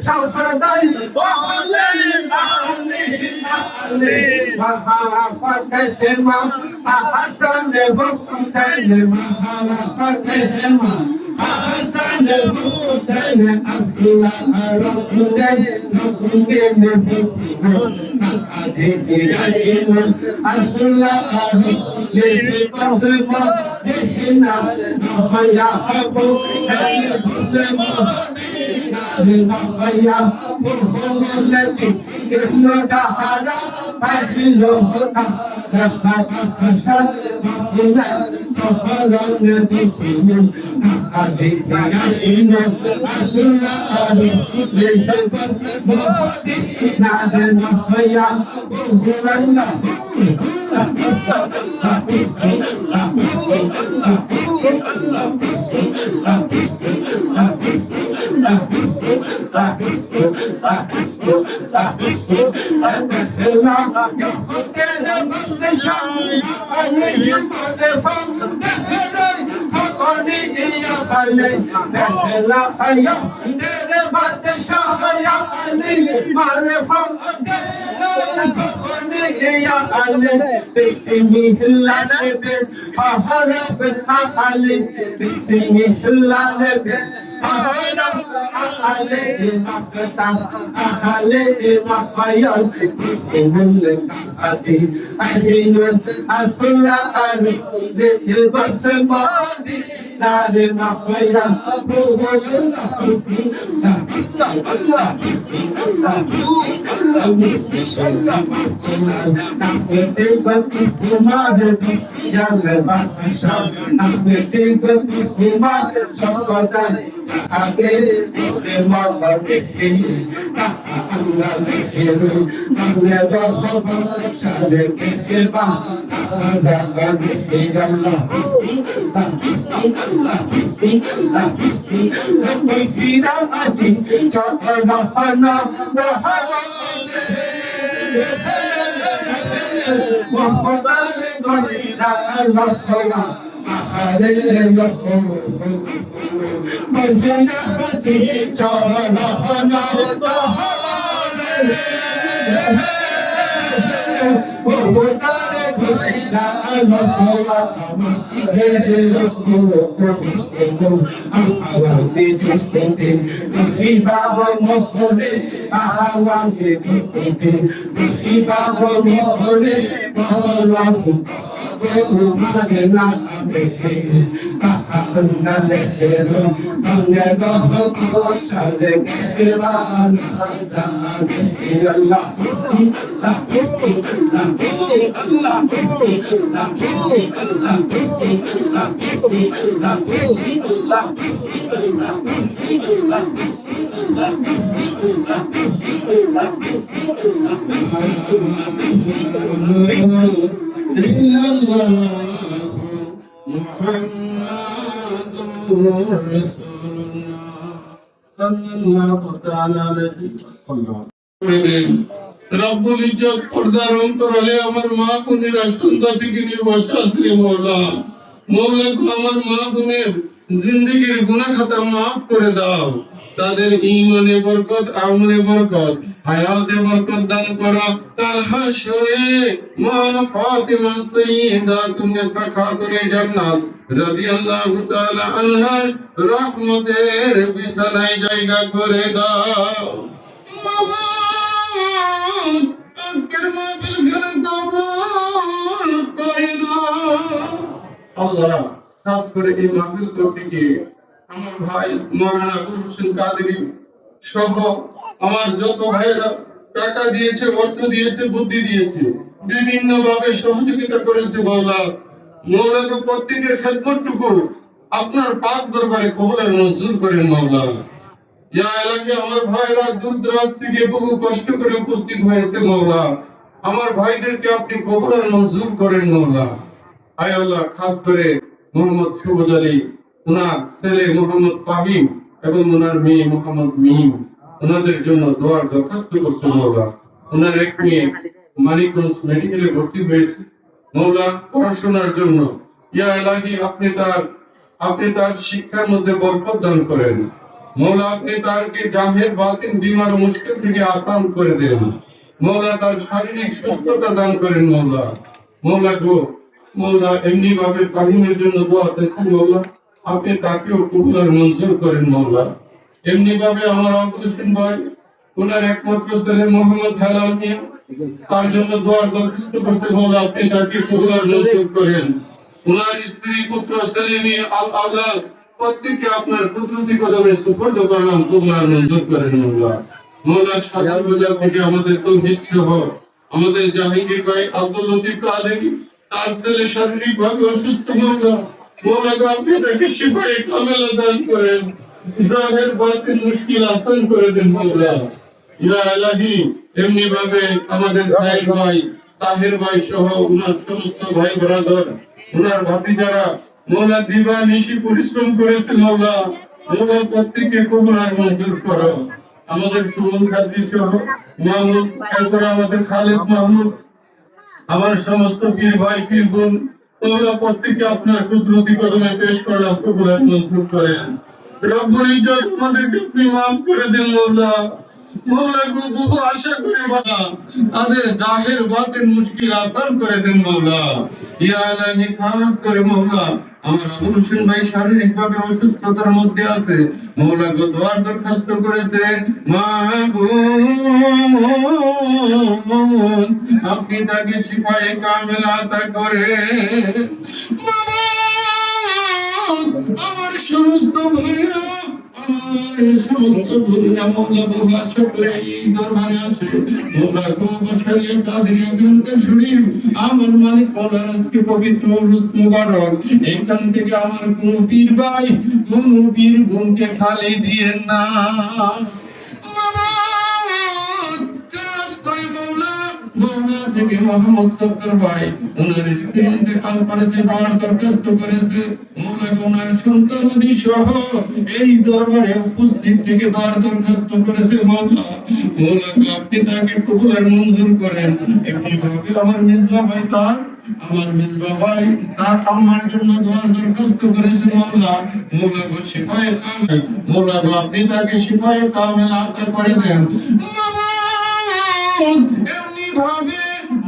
সবাই বলে আলে আলে মহাপতে মা হাসান হুসাইন মহাপতে মা হাসান হুসাইন আব্দুল্লাহ রহমান রহমান আদি গাইন আব্দুল্লাহ রহমান দেনা নয়া আবু নয়া বলে চিন্ন তাহারা পাইলো রাস্তা হাসান মাওলা সফরন দিন আদি গাইন আব্দুল্লাহ রহমান নয়া বলে আগে রে মামা দেখি আল্লাহ দেখেরু আমনে গহব সারে কে বা জাগা দেখি আল্লাহ ফিরা আজি চটনা না মোহাম্মদ গয়রা আল্লাহ আরে লক্ষ্য মদিনা সি চরণ নহরে ও তারে গয়রা আল্লাহ রে লক্ষ্য আওয়াজে জুতে বিবাহ মোহরে আওয়াজে জুতে বিবাহ মোহরে বললাম Mare na ameke, ahanda lekero, anga goho sare kevan, Allah, রব্বুল ইজ্জত পর্দার অন্তরালে আমার মা বোনেরা সন্ধ্যা থেকে নির্বাসা শ্রী মৌলা মৌলা আমার মা বোনের জিন্দগির গুনাহ খাতা মাফ করে দাও তাদের ঈমানে বরকত আমলে বরকত হায়াতে বরকত দান করো কাল হাশরে মা ফাতিমা সাইয়্যিদাতুন নিসা খাতুনে জান্নাত রাদিয়াল্লাহু তাআলা আনহা রহমতের বিছানায় জায়গা করে দাও আজকের মাহফিল ঘরে কবুল করে নাও আল্লাহ খাস করে এই মাহফিল করতে গিয়ে আমার ভাই মাওলানা আবুল হোসেন কাদেরী সহ আমার যত ভাইরা টাকা দিয়েছে অর্থ দিয়েছে বুদ্ধি দিয়েছে বিভিন্ন ভাবে সহযোগিতা করেছে মৌলাকে প্রত্যেকের খেদমতটুকু আপনার পাক দরবারে কবুল মঞ্জুর করেন মাওলা ইয়া এলাকায় আমার ভাইরা দূর দরাজ থেকে বহু কষ্ট করে উপস্থিত হয়েছে মাওলা আমার ভাইদেরকে আপনি কবুল মঞ্জুর করেন মাওলা আয় আল্লাহ খাস করে মোহাম্মদ সুবজ আলী উনার ছেলে মোহাম্মদ পাবিম এবং উনার মেয়ে মোহাম্মদ মিহিম ওনাদের জন্য দোয়ার দরখাস্ত করছে মাওলা ওনার এক মেয়ে মানিকগঞ্জ মেডিকেলে ভর্তি হয়েছে মাওলা পড়াশোনার জন্য ইয়া ইলাহি আপনি তার শিক্ষার মধ্যে বরকত দান করেন মৌলা আপনি তারকে জাহের বাতিন বিমার ও মুশকিল থেকে আসান করে দেন। মৌলা তার শারীরিক সুস্থতা দান করেন। মৌলা মৌলা গো মৌলা এমনি ভাবে কাহিমের জন্য দোয়া করছি মৌলা, আপনি তাকেও কবুল মঞ্জুর করেন। মৌলা এমনি ভাবে আমার অগ্রসেন ভাই ওনার একমাত্র ছেলে মোহাম্মদ হেলাল মিয়া, তার জন্য দোয়ার দরখাস্ত করছে। মৌলা আপনি তাকে কবুল মঞ্জুর করেন। ওনার স্ত্রী পুত্র ছেলে মেয়ে আওলাদ প্রত্যেককে আপনার কুদরতি কদমে সুপর্দ করলাম, কবুল মঞ্জুর করেন। মৌলা মৌলা সাদা বাজার থেকে আমাদের তৌহিদ সহ আমাদের জাহাঙ্গীর ভাই আব্দুল লতিফ কাদেরী, তার ছেলে শারীরিক ভাবে অসুস্থ। মৌলা মৌলা গো আপনি তাকে শিফায়ে কামেলা দান করেন, জাহের বাতিন মুশকিল আসান করে দেন। মৌলা ইয়া ইলাহি এমনি ভাবে আমাদের ভাই তাহের ভাই সহ উনার সমস্ত ভাই ব্রাদার উনার ভাতিজারা মৌলা দিবা নিশি পরিশ্রম করেছে। মৌলা মৌলা প্রত্যেককে কবুল মঞ্জুর করো। আমাদের সুমন খাদ্রি সহ মাহমুদ, এরপরে আমাদের খালেদ মাহমুদ, আমার সমস্ত পীর ভাই পীর বোন মৌলা প্রত্যেককে আপনার কুদরতি কদমে পেশ করলাম, কবুল মঞ্জুর করেন। রব্বুল ইজ্জত আমাদেরকে আপনি মাফ করে দেন। মৌলা মৌলা গো বহু আশা করে বাবা তাদের জাহের বাতিন মুশকিল আসান করে দেন। মৌলা ইয়া ইলাহি খাস করে মৌলা আমার আবুল হোসেন ভাই শারীরিক ভাবে অসুস্থতার মধ্যে আছে। মৌলা গো দোয়ার দরখাস্ত করেছে, মাহবুব আপনি তাকে শিফায়ে কামেলা আতা করে। আমার সমস্ত ভাইরা আমার সমস্ত ভাইরা মৌলা বহু আশা করে এই দরবারে আছে। মৌলা খুব আশায় তাদের একজনকে শরীফ আমার মালিক মৌলার আজকে পবিত্র উরুস মুবারক, এখান থেকে আমার কোন পীর ভাই কোন পীর বোনকে খালি দিয়েন না। মৌলা থেকে মোহাম্মদ সত্তর ভাই ওনার স্ত্রী ইন্তেকাল করেছে, দোয়ার দরখাস্ত করেছে। মৌলা ওনার সন্তানাদি সহ এই দরবারে উপস্থিত থেকে দোয়ার দরখাস্ত করেছে। মৌলা মৌলা আপনি তাকে কবুল মঞ্জুর করেন। এমনি ভাবে আমার মিজবা ভাই আমার মিজবা ভাই তার আম্মার জন্য দোয়ার দরখাস্ত করেছে। মৌলা মৌলা গো শিফায়ে কামেল, মৌলা গো আপনি তাকে শিফায়ে কামেল আতা করে দেন। এমনি ভাবে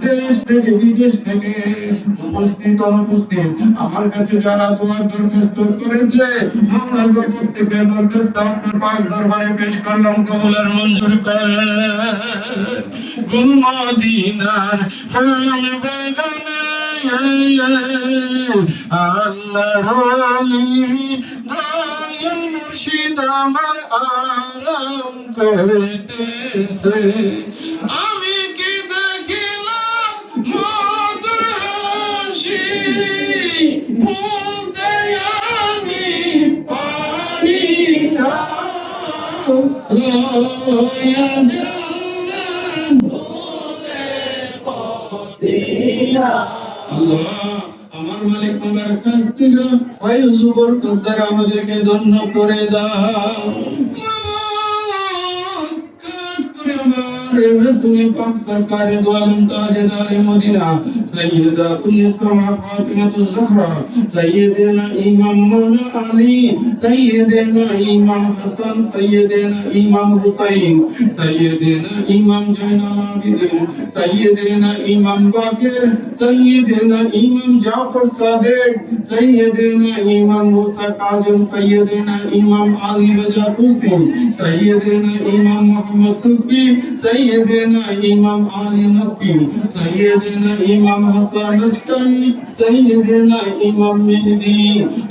দেশ থেকে বিদেশ থেকে উপস্থিত অনুপস্থিত আমার কাছে যারা দোয়ার দরখাস্ত করেছে মৌলা গো প্রত্যেকের দরখাস্ত আপনার পাক দরবারে পেশ করলাম, কবুল মঞ্জুর করেন। গুল মদিনার ফুল বাগানে আল্লাহর ওলি দয়াল মুর্শিদ আমার আরাম করতেছে। আমি কি দেখিলাম মধুর হাসি, বলতে আমি পারি না। আমার মালিক তোমার কাছ থেকে ফয়জ বরকত দ্বারা আমাদেরকে ধন্য করে দাও। رسول پاک سرکار دو عالم تاجدار مدینہ سیدہ النساء فاطمہ الزہرا سیدنا امام مولا علی سیدنا امام حسن سیدنا امام حسین سیدنا امام زین العابدین سیدنا امام باقر سیدنا امام جعفر صادق سیدنا امام موسی کاظم سیدنا امام علی رضا طوسی سیدنا امام محمد طوفی سیدنا امام علی نقی سیدنا امام حسن نشکری سیدنا امام مہدی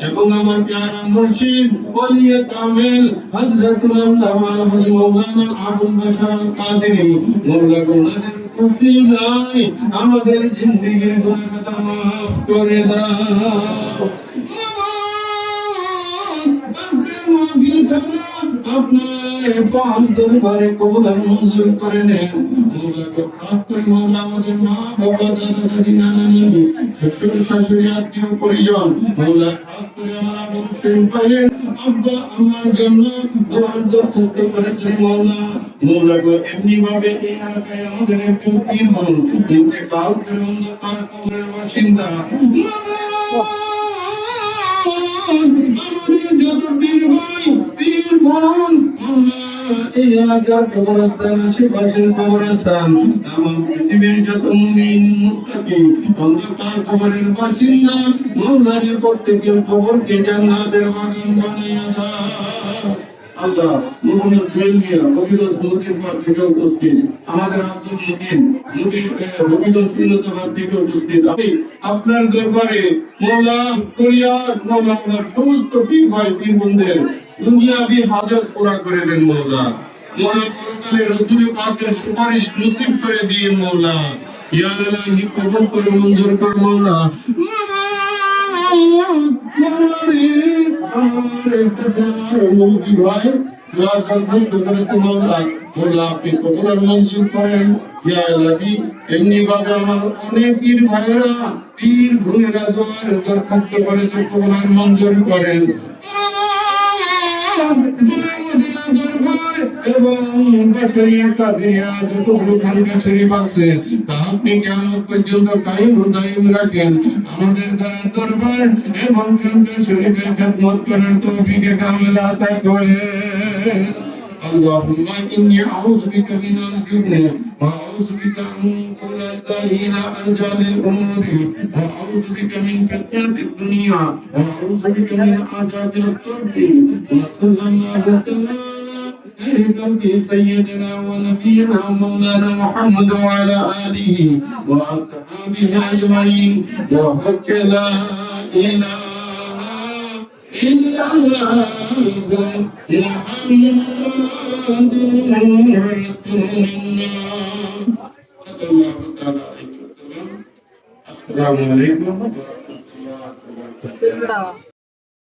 এবং আমার প্যারা মুর্শিদ ওলি কামিল হযরতুল আল্লামা আলহাজ মাওলানা আবুল বাশার কাদেরী মওলা গুনাহের ওসিলায় আমাদের জিন্দেগির গুনাহ খাতা maaf করে দাও। আপনার পাক দরবারে কবুল মঞ্জুর করে নেন। মওলা গো খাস করে মওলা আমাদের মা বাবা দাদা দাদি নানা নানি শ্বশুর শাশুড়ি আত্মীয় পরিজন মওলা খাস করে আমার আবু হোসেন ভাইয়ের আব্বা আমার জন্য দোয়ার দরখাস্ত করেছেন। মওলা গো এমনি ভাবে এই এলাকায় আমাদের একজন পীর হন ইন্তেকাল করে অন্ধকার কবরের বাসিন্দা। আমাদের যত পীর ভাই পীর বোন এই এলাকার কবরস্থান আশেপাশের কবরস্থান এবং পৃথিবীর যত মুমিন মুত্তাকি অন্ধকার কবরের বাসিন্দা মওলার প্রত্যেকের কবরকে জান্নাতের বাগান বানাইয়া দাও। আল্লাহ মুমিন ফেলমিয়া রবিগঞ্জ নদীর পার থেকে উপস্থিত আমাদের আব্দুল মতিন নদীর রবিগঞ্জ উন্নতপাড় থেকে উপস্থিত আমি আপনার দরবারে মওলা করিয়ার মওলা আমার সমস্ত পীর ভাই পীর বোনদের দুনিয়াবি হাজত পুরা করে দেন মওলা। মওলা পরকালে রাসূল পাকের সুপারিশ নসিব করে দিয়ে মওলা। ইয়া ইলাহি কবুল করে মঞ্জুর কর মওলা। এমনি ভাবে আমার অনেক পীর ভাইয়েরা পীর বোনেরা দরখাস্ত করেছে কবুল মঞ্জুর করেন এবং যতগুলো খানকা শরীফ আছে তা আপনি কিয়ামত পর্যন্ত কায়েম ও দায়েম রাখেন। আমাদের দ্বারা দরবার এবং খানকা শরীফের খেদমত করার তৌফিক কামিল আতা করেন। اللهم إني أعوذ بك من الجبن وأعوذ بك من قلة إلى أرجال الأمور وأعوذ بك من فتنة الدنيا وأعوذ بك من عذاب القبر وصلى الله تعالى خلق سيدنا ونبينا مولانا محمد وعلى آله وأصحابه أجمعين وحق لا إله إلا الله محمد رسول الله صلى الله تعالى عليه وسلم. السلام عليكم ورحمة الله وبركاته.